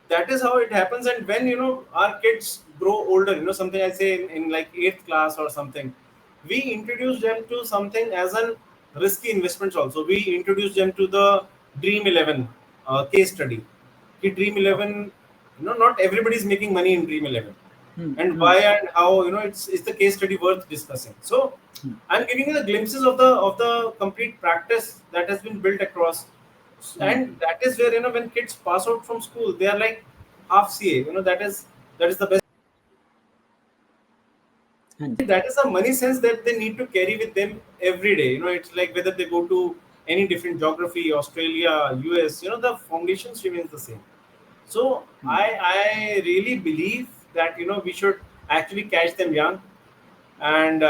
Speaker 1: that is how it happens. And when, you know, our kids grow older, you know, something I say in like 8th class or something, we introduce them to something as an risky investments also. We introduce them to the Dream 11 case study. Ki Dream 11, you know, not everybody is making money in Dream 11. And why and how, you know, it's the case study worth discussing. So I'm giving you the glimpses of the complete practice that has been built across. And that is where, you know, when kids pass out from school, they are like half CA, you know, that is the best. That is a money sense that they need to carry with them every day. You know, it's like whether they go to any different geography, Australia, US, the foundations remains the same. So I really believe that we should actually catch them young, and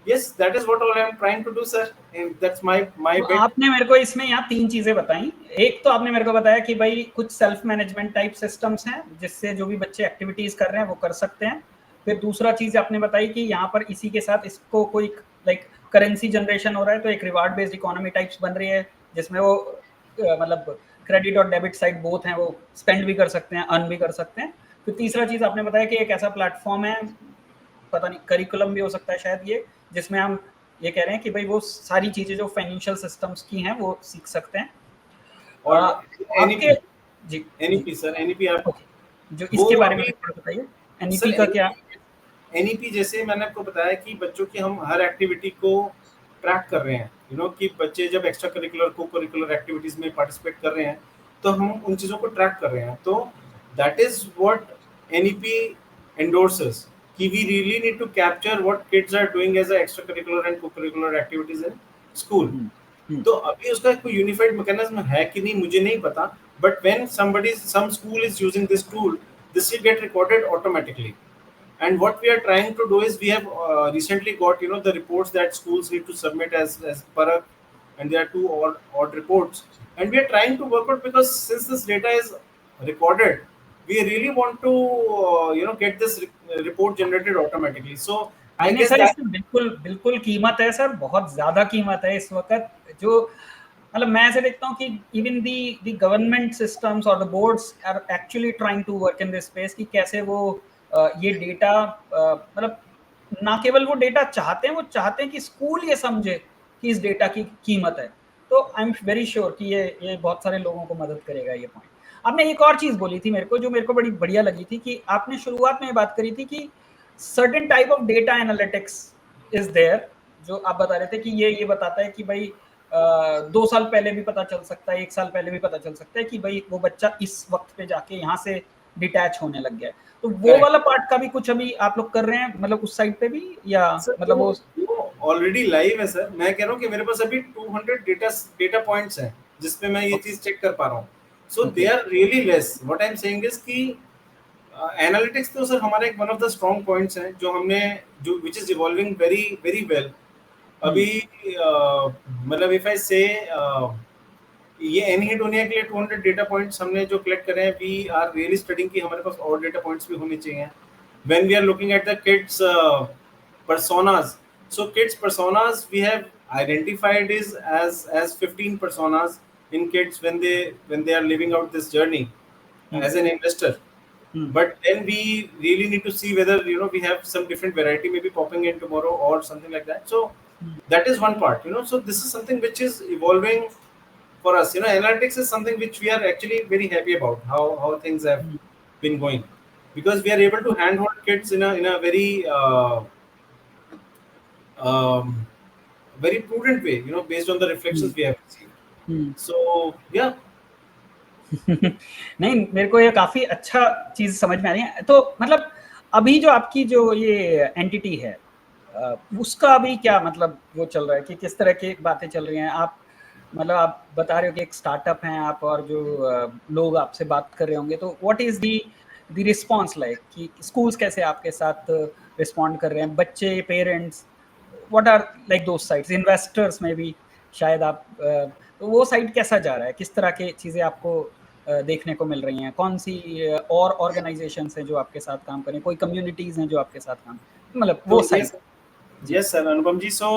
Speaker 1: yes, that is what all I am trying to do, sir. And that's my
Speaker 3: तो
Speaker 1: bit.
Speaker 3: आपने मेरे को इसमें यहाँ 3 चीजें बताई। एक तो आपने मेरे को बताया कि भाई कुछ सेल्फ मैनेजमेंट टाइप सिस्टम्स हैं जिससे जो भी बच्चे एक्टिविटीज कर रहे हैं वो कर सकते हैं। फिर दूसरा चीज आपने बताई कि यहाँ पर इसी के साथ इसको कोई लाइक करेंसी जनरेशन हो रहा है, तो एक रिवार्ड बेस्ड इकोनॉमी टाइप्स बन रही है जिसमें वो मतलब क्रेडिट और डेबिट साइड बोथ हैं, वो स्पेंड भी कर सकते हैं, अर्न भी कर सकते हैं। फिर तीसरा चीज आपने बताया कि एक ऐसा प्लेटफॉर्म है, पता नहीं करिकुलम भी हो सकता है शायद ये, जिसमें हम ये कह रहे हैं कि भाई वो सारी चीजें जो फाइनेंशियल सिस्टम्स की हैं वो सीख सकते हैं।
Speaker 1: और
Speaker 3: आपके जी
Speaker 1: एनईपी सर, एनईपी आप
Speaker 3: जो इसके बारे में बताइए, एनईपी का क्या?
Speaker 1: एनईपी जैसे मैंने आपको बताया कि बच्चों की हम हर एक्टिविटी को ट्रैक कर रहे हैं, कि बच्चे जब एक्स्ट्रा करिकुलर को करिकुलर एक्टिविटीज में पार्टिसिपेट कर रहे हैं तो हम उन चीज़ों को ट्रैक कर रहे हैं। तो that is what NEP endorses कि we really need to capture what kids are doing as extra curricular and co curricular activities in school. तो अभी उसका कोई यूनिफाइड मैकेनिज्म है कि नहीं मुझे नहीं पता, but when some school is using this tool, this will get recorded automatically. And what we are trying to do is we have recently got the reports that schools need to submit as Parak, and there are 2 odd reports, and we are trying to work out, because since this data is recorded, we really want to get this report generated automatically. So I guess
Speaker 3: sir
Speaker 1: that
Speaker 3: इसमें बिल्कुल कीमत है सर, बहुत ज्यादा कीमत है इस वक्त। जो मतलब मैं ऐसे देखता हूँ कि इवन दी गवर्नमेंट सिस्टम्स और the boards are actually trying to work in this space कि कैसे वो ये डेटा मतलब ना केवल वो डेटा चाहते हैं, वो चाहते हैं कि स्कूल ये समझे कि इस डेटा की कीमत है। तो आई एम वेरी श्योर कि ये बहुत सारे लोगों को मदद करेगा ये पॉइंट। आपने एक और चीज बोली थी मेरे को जो मेरे को बड़ी बढ़िया लगी थी, कि आपने शुरुआत में ये बात करी थी कि certain type of data analytics is there, जो आप बता रहे थे कि ये बताता है कि भाई 2 साल पहले भी पता चल सकता है, 1 साल पहले भी पता चल सकता है कि भाई वो बच्चा इस वक्त पे जाके यहाँ से डिटैच होने लग गया है। तो वो वाला पार्ट का भी कुछ अभी आप लोग कर रहे हैं, मतलब उस साइड पे भी, या मतलब
Speaker 1: वो ऑलरेडी लाइव है सर। मैं कह रहा हूँ कि मेरे पास अभी 200 डेटा पॉइंट्स हैं जिसपे मैं ये चीज चेक कर पा रहा हूँ। So they are really less. What I am saying is कि एनालिटिक्स तो सर हमारा एक one of the strong points है जो हमने जो which is evolving very very well. अभी मतलब इफ आई से ये एनहेडोनिया के लिए 200 डेटा पॉइंट्स हमने जो कलेक्ट करे हैं, वी आर रियली स्टडिंग कि हमारे पास और डेटा पॉइंट्स भी होने चाहिए। When we are looking at the kids personas, so kids personas we have identified is as 15 personas in kids when they are living out this journey as an investor. But then we really need to see whether we have some different variety maybe popping in tomorrow or something like that. So that is one part, so this is something which is evolving for us. Analytics is something which we are actually very happy about how things have been going, because we are able to handhold kids in a very very prudent way, based on the reflections we have received. So yeah.
Speaker 3: नहीं, मेरे को ये काफी अच्छा चीज समझ में आ रही है। तो मतलब अभी जो आपकी जो ये एंटिटी है उसका अभी क्या मतलब वो चल रहा है कि किस तरह की बातें चल रही हैं? आप मतलब आप बता रहे हो कि एक स्टार्टअप हैं आप, और जो लोग आपसे बात कर रहे होंगे, तो what is the response like, कि स्कूल्स कैसे आपके साथ रिस्पॉन्ड कर रहे हैं, बच्चे, parents, what are like those sides, investors में भी शायद आप तो वो साइड कैसा जा रहा है, किस तरह के चीज़ें आपको देखने को मिल रही हैं, कौन सी और ऑर्गेनाइजेशंस हैं जो आपके साथ काम करें, कोई कम्युनिटीज़ हैं जो आपके साथ काम, मतलब वो side?
Speaker 1: Yes sir, Anupam ji. So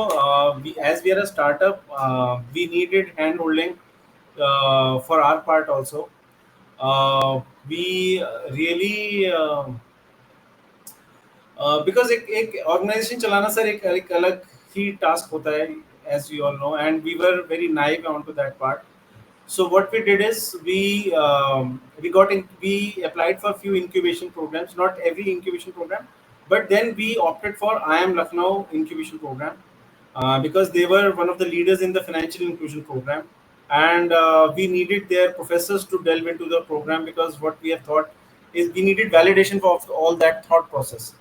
Speaker 1: as we are a startup, we needed hand holding for our part also. We really because एक organization चलाना सर एक अलग ही task होता है, as you all know, and we were very naive onto that part. So what we did is we applied for a few incubation programs, not every incubation program, but then we opted for IIM Lucknow incubation program because they were one of the leaders in the financial inclusion program, and we needed their professors to delve into the program, because what we have thought is we needed validation for all that thought process.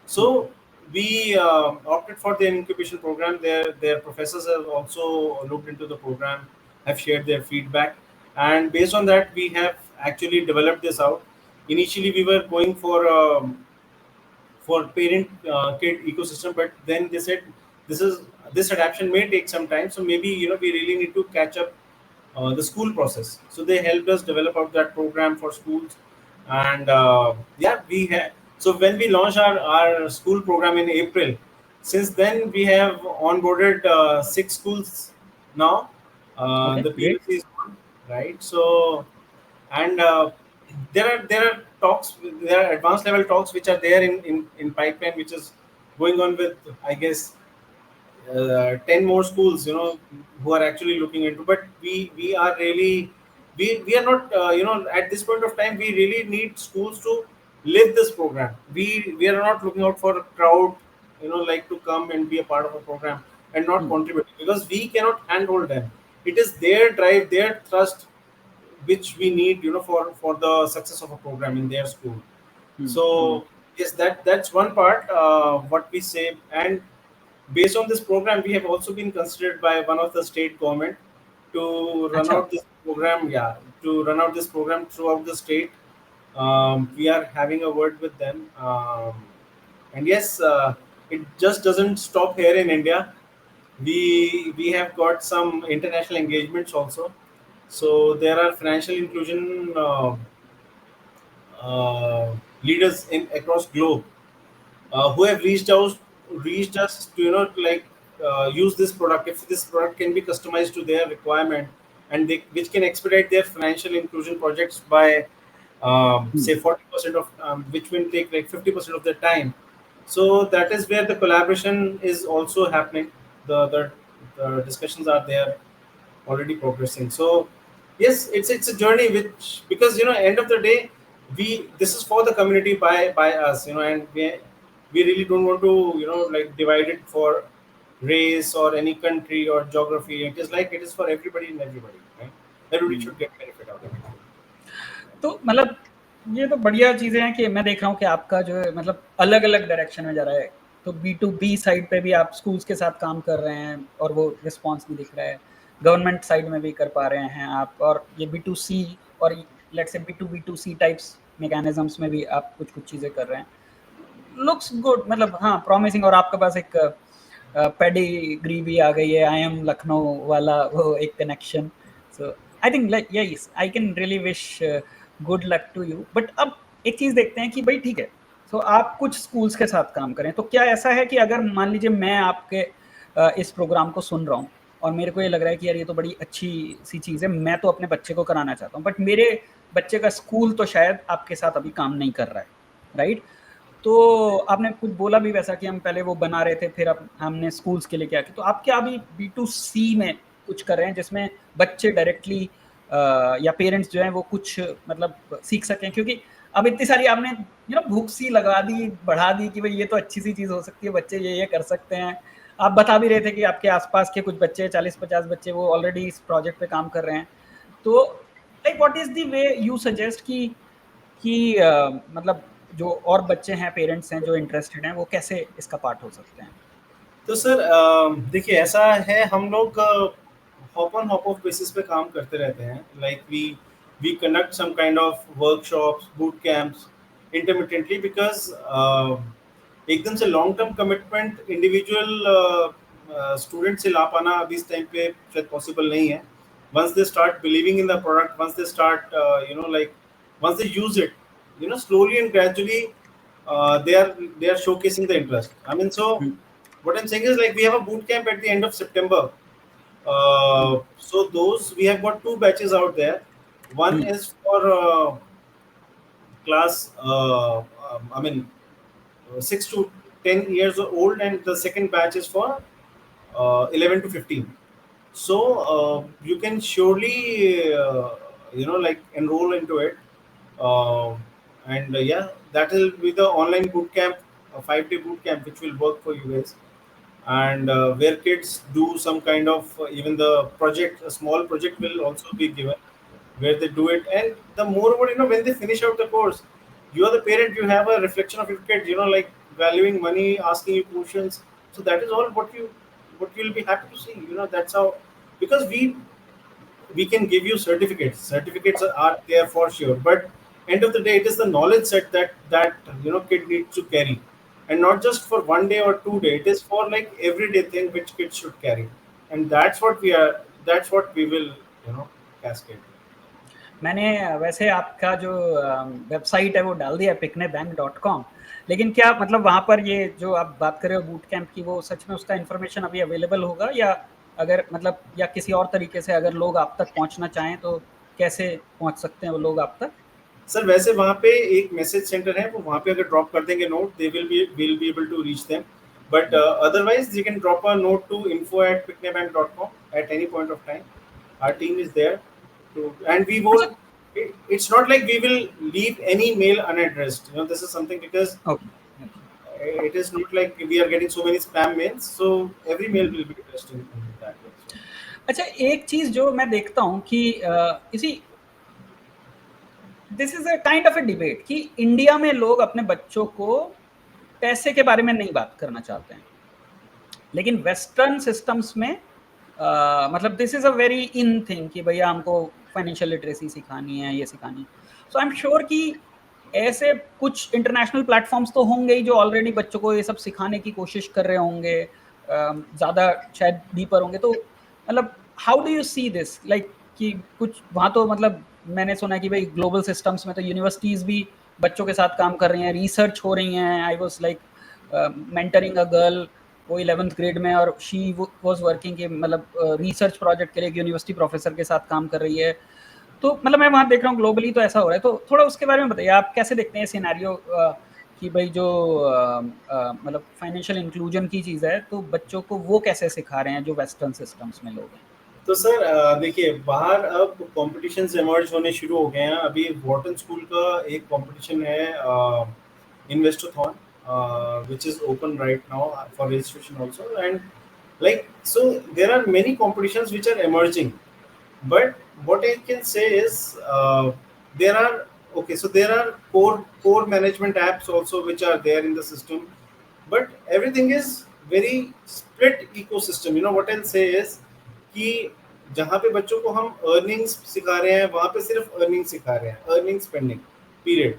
Speaker 1: So we opted for the incubation program. Their professors have also looked into the program, have shared their feedback, and based on that, we have actually developed this out. Initially, we were going for parent kid ecosystem, but then they said this adaptation may take some time, so maybe we really need to catch up the school process. So they helped us develop out that program for schools, and yeah, we had. So when we launched our school program in April, since then we have onboarded 6 schools now.
Speaker 3: Okay,
Speaker 1: The
Speaker 3: great.
Speaker 1: POC is on, right? So, and there are talks, there are advanced level talks which are there in pipeline, which is going on with, I guess, 10 more schools, who are actually looking into. But we are really, we are not, at this point of time, we really need schools to live this program. We are not looking out for a crowd, like to come and be a part of a program and not
Speaker 3: Hmm.
Speaker 1: contribute, because we cannot handhold them. It is their drive, their trust, which we need, for the success of a program in their school.
Speaker 3: Hmm. Hmm.
Speaker 1: So yes, that's one part, what we say. And based on this program, we have also been considered by one of the state government to run
Speaker 3: अच्छा.
Speaker 1: out this program. Yeah, to run out this program throughout the state. We are having a word with them, and yes, it just doesn't stop here in India. We have got some international engagements also. So there are financial inclusion leaders in across globe, who have reached us to, like, use this product, if this product can be customized to their requirement, and which can expedite their financial inclusion projects by,
Speaker 3: Hmm.
Speaker 1: say, 40% of, which will take like 50% of their time. So that is where the collaboration is also happening. The discussions are there, already progressing. So yes, it's a journey, which, because end of the day, we this is for the community, by us, and we really don't want to, like, divide it for race or any country or geography. It is like, it is for everybody and everybody, right? Everybody
Speaker 3: Hmm.
Speaker 1: should get benefit out of it.
Speaker 3: तो मतलब ये तो बढ़िया चीज़ें हैं कि मैं देख रहा हूँ कि आपका जो है मतलब अलग-अलग डायरेक्शन में जा रहा है। तो बी टू बी साइड पे भी आप स्कूल्स के साथ काम कर रहे हैं और वो रिस्पॉन्स भी दिख रहा है। गवर्नमेंट साइड में भी कर पा रहे हैं आप, और ये बी टू सी और let's say B to C types mechanisms में भी आप कुछ-कुछ चीज़ें कर रहे हैं। लुक्स गुड, मतलब हाँ, प्रॉमिसिंग। और आपके पास एक पेडिग्री भी आ गई है, आई एम लखनऊ वाला वो एक connection. So I think like yes, I can really wish good luck to you. But अब एक चीज़ देखते हैं कि भाई ठीक है, तो आप कुछ स्कूल्स के साथ काम करें, तो क्या ऐसा है कि अगर मान लीजिए मैं आपके इस प्रोग्राम को सुन रहा हूँ और मेरे को ये लग रहा है कि यार ये तो बड़ी अच्छी सी चीज़ है, मैं तो अपने बच्चे को कराना चाहता हूँ, बट मेरे बच्चे का स्कूल तो शायद आपके साथ अभी काम नहीं कर रहा है, राइट? तो आपने कुछ बोला भी वैसा कि हम पहले वो बना रहे थे, फिर अब हमने स्कूल्स के लिए क्या किया। तो आप क्या अभी B2C में कुछ कर रहे हैं जिसमें बच्चे डायरेक्टली या पेरेंट्स जो हैं वो कुछ मतलब सीख सकें? क्योंकि अब इतनी सारी आपने भूख सी लगा दी, बढ़ा दी कि भाई ये तो अच्छी सी चीज़ हो सकती है, बच्चे ये कर सकते हैं। आप बता भी रहे थे कि आपके आसपास के कुछ बच्चे 40-50 बच्चे वो ऑलरेडी इस प्रोजेक्ट पे काम कर रहे हैं। तो like what is the way you suggest कि मतलब जो और बच्चे हैं, पेरेंट्स हैं जो इंटरेस्टेड हैं, वो कैसे इसका पार्ट हो सकते हैं?
Speaker 1: तो सर, देखिए, ऐसा है, हम लोग hop on hop off basis पे काम करते रहते हैं। Like we conduct some kind of workshops, boot camps intermittently, because एकदम से long term commitment individual student से ला पाना अभी इस टाइम पे शायद पॉसिबल नहीं है। Once they start believing in the product, once they start, like, once they use it, slowly and gradually, they are showcasing the interest. I mean, so
Speaker 3: hmm,
Speaker 1: what I'm saying is, like, we have a boot camp at the end of September.
Speaker 3: Hmm,
Speaker 1: So those, we have got 2 batches out there. One
Speaker 3: hmm,
Speaker 1: is for class, I mean, 6 to 10 years old, and the second batch is for 11 to 15. So you can surely, like, enroll into it, uh, and yeah, that will be the online boot camp, a 5-day boot camp, which will work for you guys, and where kids do some kind of, even the project, a small project will also be given, where they do it. And the moreover, when they finish out the course, you are the parent, you have a reflection of your kid, like, valuing money, asking you questions. So that is all what you'll be happy to see. That's how, because we can give you certificates. Certificates are there for sure, but end of the day, it is the knowledge set that kid needs to carry, and not just for 1 day or 2 day. It is for like everyday thing which kids should carry, and that's what we will cascade.
Speaker 3: मैंने वैसे आपका जो वेबसाइट है वो डाल दिया picnibank.com, लेकिन क्या मतलब वहाँ पर ये जो आप बात कर रहे हो बूट कैंप की, वो सच में उसका इन्फॉर्मेशन अभी अवेलेबल होगा, या अगर मतलब या किसी और तरीके से अगर लोग आप तक पहुँचना चाहें तो कैसे पहुँच सकते हैं वो लोग आप तक?
Speaker 1: सर वैसे वहाँ पे एक मैसेज सेंटर है, वो वहाँ पे अगर ड्रॉप कर देंगे note, they will be able to reach them, but otherwise you can drop a note to info@picnibank.com at any point of time. Our team is there and we won't, it's not like we will leave any mail unaddressed. This is something, because it is not like we are getting so many spam mails, so every mail will be addressed in that way. So.
Speaker 3: अच्छा, एक चीज जो मैं देखता हूँ कि इसी this is a kind of a debate कि इंडिया में लोग अपने बच्चों को पैसे के बारे में नहीं बात करना चाहते हैं, लेकिन वेस्टर्न सिस्टम्स में मतलब this is a very in thing कि भैया हमको फाइनेंशियल लिटरेसी सिखानी है, ये सिखानी है. सो आई एम श्योर कि ऐसे कुछ इंटरनेशनल प्लेटफॉर्म्स तो होंगे ही जो ऑलरेडी बच्चों को ये सब सिखाने की कोशिश कर रहे होंगे, ज़्यादा शायद डीपर होंगे. तो मतलब how do you see this, like कि कुछ वहाँ तो मतलब मैंने सुना है कि भाई ग्लोबल सिस्टम्स में तो यूनिवर्सिटीज़ भी बच्चों के साथ काम कर रही हैं, रिसर्च हो रही हैं. I was like mentoring a girl, वो 11th ग्रेड में, और शी वाज वर्किंग के मतलब रिसर्च प्रोजेक्ट के लिए एक यूनिवर्सिटी प्रोफेसर के साथ काम कर रही है. तो मतलब मैं वहाँ देख रहा हूँ ग्लोबली तो ऐसा हो रहा है. तो थोड़ा उसके बारे में बताइए, आप कैसे देखते हैं सिनेरियो कि भाई जो मतलब फाइनेंशियल इंक्लूजन की चीज़ है, तो बच्चों को वो कैसे सिखा रहे हैं जो वेस्टर्न सिस्टम्स में लोग हैं?
Speaker 1: तो सर देखिए, बाहर अब कॉम्पिटिशन्स इमर्ज होने शुरू हो गए हैं. अभी वॉर्टन स्कूल का एक कॉम्पिटिशन है, इन्वेस्टोथॉन, which is open right now for registration also, and like, so there are many competitions which are emerging, but what I can say is there are, okay, so there are core management apps also which are there in the system, but everything is very split ecosystem. What I'll say is कि जहाँ पे बच्चों को हम अर्निंग्स सिखा रहे हैं, वहाँ पे सिर्फ अर्निंग सिखा रहे हैं, अर्निंग स्पेंडिंग पीरियड.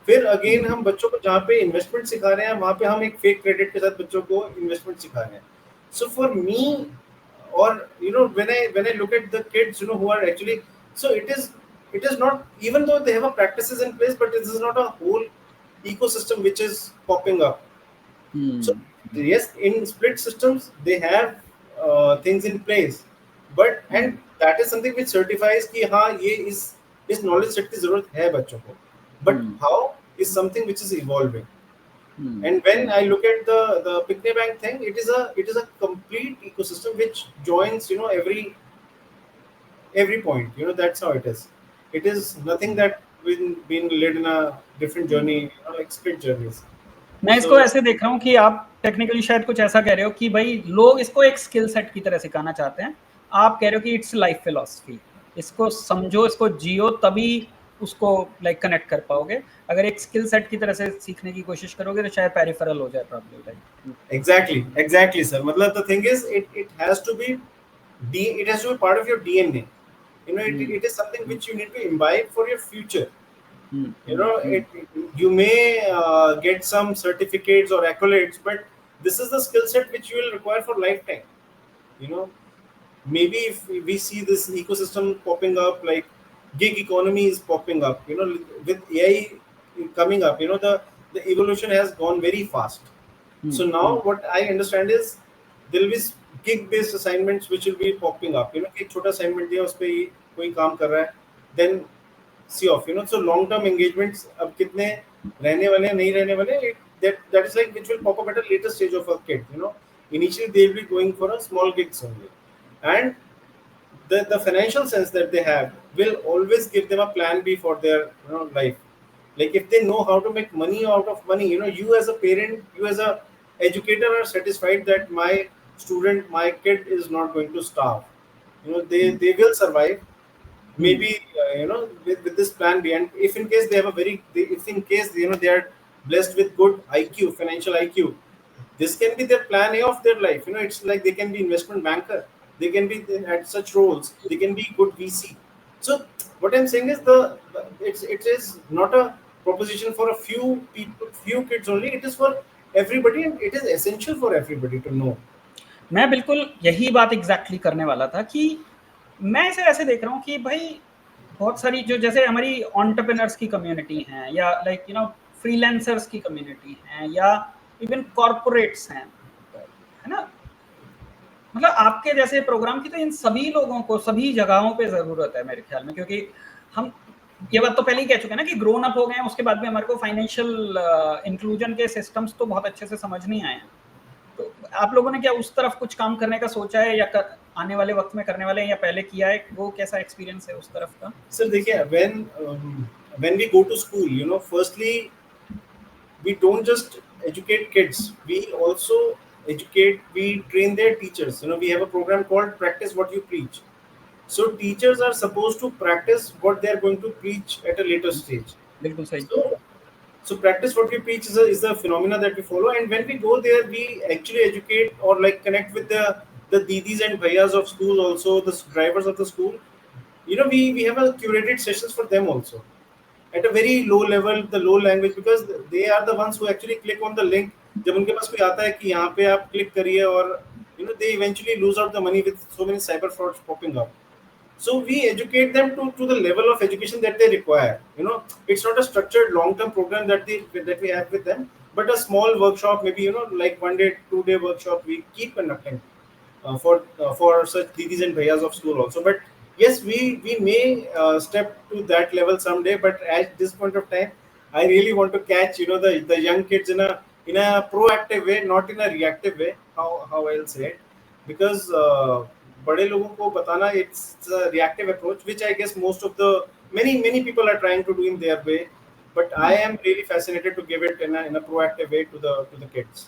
Speaker 1: फिर अगेन हम बच्चों को जहाँ पे इन्वेस्टमेंट सिखा रहे हैं, वहाँ पे हम एक फेक क्रेडिट के साथ बच्चों को इन्वेस्टमेंट सिखा रहे हैं. So for me, or when I look at the kids who are actually, so it is not, even though they have a practices in place, but this is not a whole ecosystem which is popping up. So yes, in split systems they have things in place, but and that is something which certifies कि हाँ ये इस knowledge set की जरूरत है बच्चों को, but how is something which is evolving. And when I look at the Picnibank thing, it is a complete ecosystem which joins every point. That's how it is. It is nothing that been led in a different journey, like split journeys.
Speaker 3: मैं इसको ऐसे देख रहा हूँ कि आप टेक्निकली शायद कुछ ऐसा कह रहे हो कि भाई लोग इसको एक स्किल सेट की तरह सिखाना चाहते हैं. आप कह रहे हो कि इट्स लाइफ फिलॉसफी, इसको समझो, इसको जियो, तभी उसको लाइक कनेक्ट कर पाओगे. अगर एक स्किल सेट की तरह से सीखने की कोशिश करोगे तो शायद पेरिफेरल हो जाए प्रॉब्लम. Like
Speaker 1: exactly sir. मतलब the thing is it has to be part of your DNA. It is something which you need to imbibe for your future. You may get some certificates or accolades, but this is the skill set which you will require for lifetime. Maybe if we see this ecosystem popping up, like gig economy is popping up, with AI coming up, the evolution has gone very fast. So now what I understand is there will be gig based assignments which will be popping up. एक छोटा assignment दिया, उस पे कोई काम कर रहा है, then see off. So long term engagements अब कितने रहने वाले, नहीं रहने वाले, that is like which will pop up at a later stage of a kid. Initially they will be going for a small gigs only, and the financial sense that they have will always give them a plan B for their life. Like if they know how to make money out of money, you as a parent, you as a educator are satisfied that my student, my kid is not going to starve. They will survive. Maybe with this plan B, and if in case they have if in case they are blessed with good IQ, financial IQ, this can be their plan A of their life. It's like they can be investment banker, they can be at such roles, they can be good VC. So what I'm saying is it is not a proposition for a few people, few kids only. It is for everybody, and it is essential for everybody to know.
Speaker 3: मैं बिल्कुल यही बात एग्जैक्टली करने वाला था कि मैं इसे ऐसे देख रहा हूँ कि भाई बहुत सारी जो जैसे हमारी एंटरप्रेन्योर्स की कम्युनिटी हैं या लाइक फ्रीलांसर्स की कम्युनिटी हैं या इवन कॉर्पोरेट्स हैं, है ना, मतलब आपके जैसे प्रोग्राम की तो इन सभी लोगों को सभी जगहों पे जरूरत है मेरे ख्याल में, क्योंकि हम ये बात तो पहले ही कह चुके हैं ना कि ग्रोन अप हो गए हैं, उसके बाद भी हमारे को फाइनेंशियल इंक्लूजन के सिस्टम्स तो बहुत अच्छे से समझ नहीं आए हैं। तो आप लोगों ने क्या उस तरफ कुछ काम करने का सोचा है या आने वाले वक्त में करने वाले हैं या पहले किया है? वो कैसा एक्सपीरियंस है उस तरफ का?
Speaker 1: सर देखिए, when we go to school, firstly we don't just educate kids, we also we train their teachers. We have a program called Practice What You Preach. So teachers are supposed to practice what they are going to preach at a later stage.
Speaker 3: बिल्कुल सही।
Speaker 1: So practice what we preach is a phenomena that we follow, and when we go there, we actually educate or like connect with the didis and bhaiyas of school, also the drivers of the school. We have a curated sessions for them also at a very low level, the low language, because they are the ones who actually click on the link. जब उनके पास कोई आता है कि यहाँ पे आप क्लिक करिए, और they eventually lose out the money with so many cyber frauds popping up. So we educate them to the level of education that they require. It's not a structured long-term program that we have with them, but a small workshop, maybe like 1 day, 2 day workshop we keep conducting for such didis and bhaiyas of school also. But yes, we may step to that level someday. But at this point of time, I really want to catch the young kids in a proactive way, not in a reactive way. How I'll say it, because बड़े लोगों को बताना, it's a reactive approach, which I guess most of the many people are trying to do in their way. But I am really fascinated to give it in a proactive way to the kids.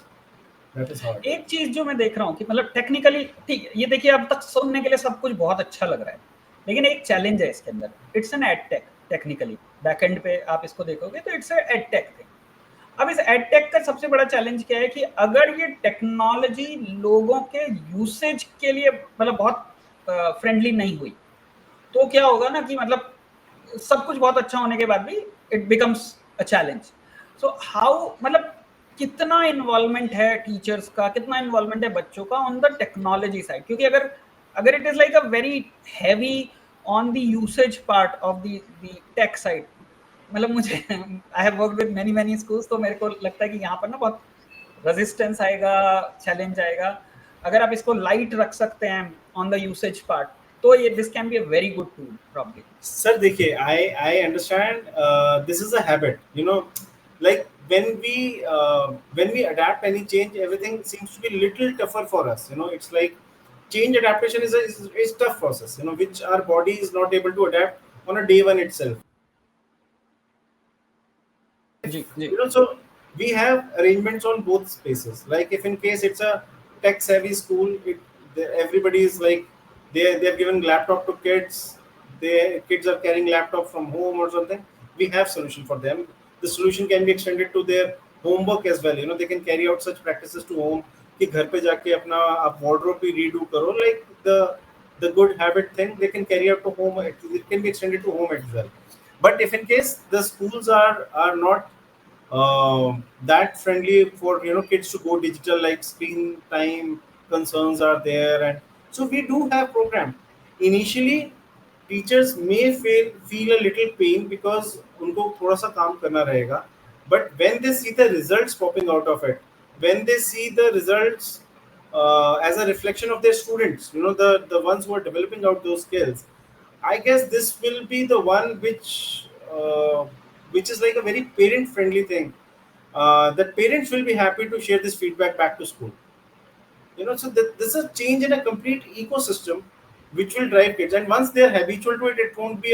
Speaker 1: That is how.
Speaker 3: एक चीज जो मैं देख रहा हूँ कि मतलब टेक्निकली ठीक है, ये देखिए अब तक सुनने के लिए सब कुछ बहुत अच्छा लग रहा है, लेकिन एक चैलेंज है इसके अंदर। It's an edtech, technically backend पे आप इसको देखोगे तो इट्स एडटेक थिंग। अब इस एडटेक का सबसे बड़ा चैलेंज क्या है कि अगर ये टेक्नोलॉजी लोगों के यूसेज के लिए मतलब बहुत फ्रेंडली नहीं हुई तो क्या होगा ना कि मतलब सब कुछ बहुत अच्छा होने के बाद भी it becomes a challenge. So how, मतलब कितना इन्वॉल्वमेंट है टीचर्स का, कितना इन्वॉल्वमेंट है बच्चों का ऑन द टेक्नोलॉजी साइड, क्योंकि अगर it is like a very heavy on the usage part of the tech side, मतलब मुझे I have worked with many schools, तो मेरे को लगता है कि यहाँ पर ना बहुत रेजिस्टेंस आएगा, चैलेंज आएगा। अगर आप इसको लाइट रख सकते हैं ऑन द यूसेज पार्ट तो ये this can be a very good tool probably.
Speaker 1: Sir देखिए, I understand this is a habit, like when we adapt any change, everything seems to be a little tougher for us. It's like change adaptation is a tough process, which our body is not able to adapt on a day one itself. So we have arrangements on both spaces. Like if in case it's a tech savvy school, everybody is like they've given laptop to kids, kids are carrying laptop from home or something, we have solution for them. The solution can be extended to their homework as well. They can carry out such practices to home कि घर पे जाके अपना आप wardrobe भी redo करो, like the good habit thing they can carry out to home. It can be extended to home as well. But if in case the schools are not that friendly for kids to go digital, like screen time concerns are there, and so we do have program. Initially teachers may feel a little pain because उनको थोड़ा सा काम करना रहेगा, but when they see the results popping out of it, when they see the results as a reflection of their students, the ones who are developing out those skills, I guess this will be the one which is like a very parent friendly thing, that parents will be happy to share this feedback back to school. So this is a change in a complete ecosystem which will drive kids, and once they are habitual to it, it won't be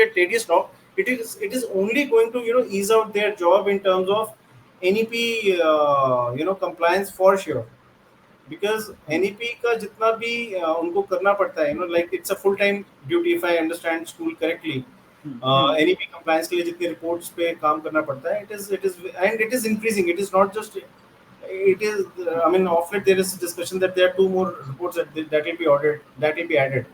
Speaker 1: a tedious job. It is only going to ease out their job in terms of NEP compliance for sure, because NEP का जितना भी उनको करना पड़ता है, like it's a full time duty if I understand school correctly. NEP compliance के लिए जितनी रिपोर्ट्स पे काम करना पड़ता है, it is increasing. It is not just, it is, I mean, of late there is discussion that there are 2 more reports that will be added.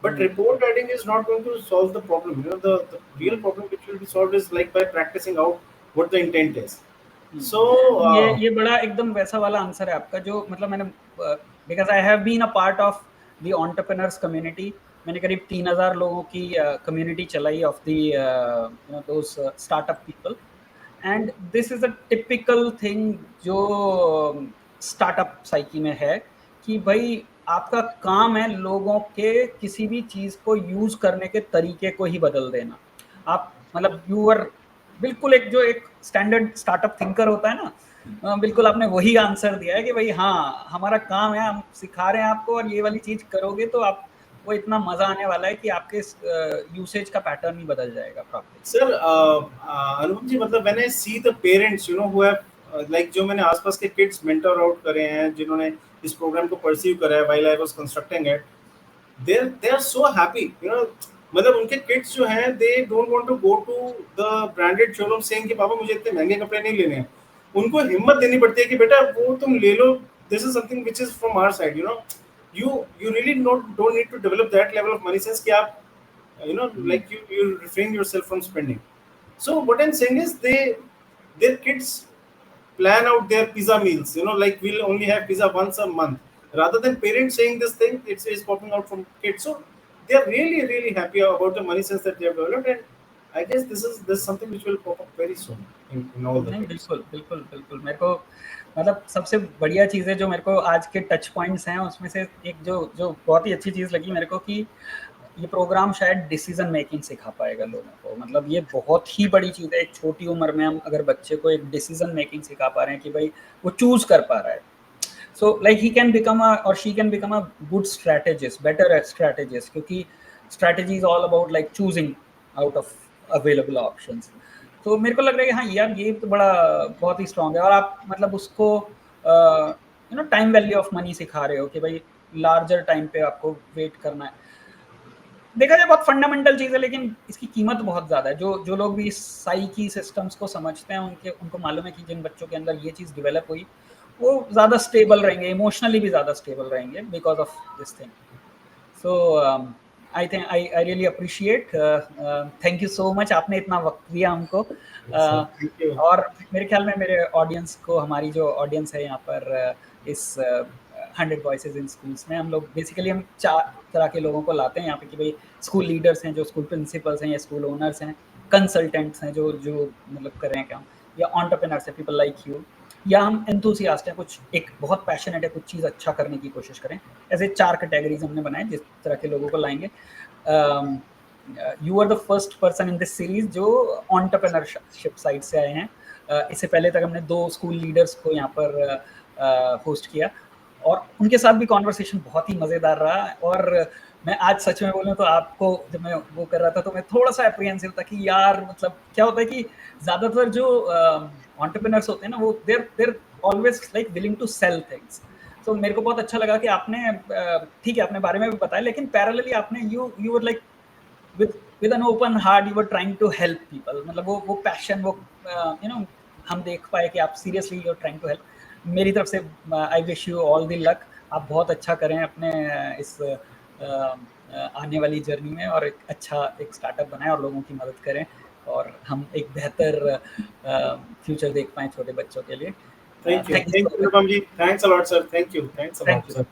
Speaker 1: But report adding is not going to solve the problem. You know, the real problem which will be solved is like by practicing out what the intent is. So
Speaker 3: ये बड़ा एकदम वैसा वाला आंसर है आपका, जो मतलब मैंने because I have been a part of the entrepreneurs community. मैंने करीब 3000 लोगों की कम्युनिटी चलाई of the you know those startup people, and this is a typical thing जो स्टार्टअप साइकी में है कि भाई आपका काम है लोगों के किसी भी चीज को यूज करने के तरीके को ही बदल देना। आप मतलब यू आर बिल्कुल एक जो एक स्टैंडर्ड स्टार्टअप थिंकर होता है ना, बिल्कुल आपने वही आंसर दिया है कि भाई हाँ हमारा काम है, हम सिखा रहे हैं आपको और ये वाली चीज करोगे तो आप वो इतना मजा आने वाला है कि आपके यूसेज का पैटर्न ही बदल जाएगा प्रॉपर्ली।
Speaker 1: सर अनुपम जी, मतलब when I see the parents you know who have like, जो मैंने आसपास के किड्स मेंटर आउट करे हैं जिन्होंने इस प्रोग्राम को परसीव करा है while I was constructing it, they are so happy, you know, मतलब उनके किड्स जो हैं they don't want to go to the branded showroom saying कि पापा मुझे इतने महंगे कपड़े नहीं लेने हैं। उनको हिम्मत देनी पड़ती है कि बेटा वो तुम ले लो, this is something which is from our side, you know, you really don't need to develop that level of money sense कि आप you know like you refrain yourself from spending. So what I'm saying is their kids plan out their pizza meals, you know, like we'll only have pizza once a month, rather than parents saying this thing, it's popping out from kids. So they are really happy about the money sense that they have developed, and I guess this is something which will pop up very soon in all the
Speaker 3: नहीं, बिल्कुल मेरे को मतलब सबसे बढ़िया चीज़ है जो मेरे को आज के टच पॉइंट्स हैं उसमें से एक जो बहुत ही अच्छी चीज़ लगी मेरे को कि ये प्रोग्राम शायद डिसीजन मेकिंग सिखा पाएगा लोगों को। मतलब ये बहुत ही बड़ी चीज़ है, एक छोटी उम्र में हम अगर बच्चे को एक डिसीजन मेकिंग सिखा पा रहे हैं कि भाई वो चूज कर पा रहा है, so like he can become और she can become a good strategist, better strategist, क्योंकि strategy is all about like choosing out of available options. तो मेरे को लग रहा है कि हाँ यार ये तो बड़ा बहुत ही स्ट्रॉन्ग है, और आप मतलब उसको you know time value of money सिखा रहे हो कि भाई लार्जर टाइम पे आपको वेट करना है। देखा जाए बहुत फंडामेंटल चीज़ है, लेकिन इसकी कीमत बहुत ज़्यादा है। जो लोग भी साइकी सिस्टम्स को समझते हैं उनको मालूम है कि जिन बच्चों के अंदर ये चीज़ डेवलप हुई वो ज़्यादा स्टेबल रहेंगे, इमोशनली भी ज़्यादा स्टेबल रहेंगे because of this thing. So I think I really appreciate, thank you so much, आपने इतना वक्त दिया हमको। और मेरे ख्याल में मेरे ऑडियंस को, हमारी जो ऑडियंस है यहाँ पर इस 100 वॉइसेस इन स्कूल्स में, हम लोग बेसिकली हम 4 तरह के लोगों को लाते हैं यहाँ पे कि भाई स्कूल लीडर्स हैं, जो स्कूल प्रिंसिपल्स हैं या स्कूल ओनर्स हैं, कंसल्टेंट्स हैं जो मतलब कर रहे हैं काम, या एंटरप्रेन्योर्स हैं, पीपल लाइक यू, या हम एंथुसियास्ट हैं, कुछ एक बहुत पैशनेट है, कुछ चीज़ अच्छा करने की कोशिश करें। ऐसे 4 कैटेगरीज हमने बनाए जिस तरह के लोगों को लाएंगे। You are the first person in this series जो एंटरप्रेन्योरशिप साइड से आए हैं। इससे पहले तक हमने 2 स्कूल लीडर्स को यहाँ पर होस्ट किया और उनके साथ भी कॉन्वर्सेशन बहुत ही मज़ेदार रहा। और मैं आज सच में बोलूँ तो आपको जब मैं वो कर रहा था तो मैं थोड़ा सा एप्रीहेंसिव था कि यार मतलब क्या होता है कि ज़्यादातर जो एंटरप्रेन्योर्स होते हैं ना वो they're always like willing to sell things. तो मेरे को बहुत अच्छा लगा कि आपने ठीक है अपने बारे में भी बताया, लेकिन पैरेलली आपने you were like with an open heart you were trying to help people। मतलब वो पैशन, वो यू नो हम देख पाए कि आप seriously you are trying to help. मेरी तरफ से I wish you all the luck, आप बहुत अच्छा करें अपने इस आने वाली जर्नी में और एक अच्छा एक स्टार्टअप बनाएं और लोगों की मदद करें और हम एक बेहतर फ्यूचर देख पाएं छोटे बच्चों के लिए।
Speaker 1: Thank you Anupam ji, thanks a lot sir, thank you, thanks a lot sir.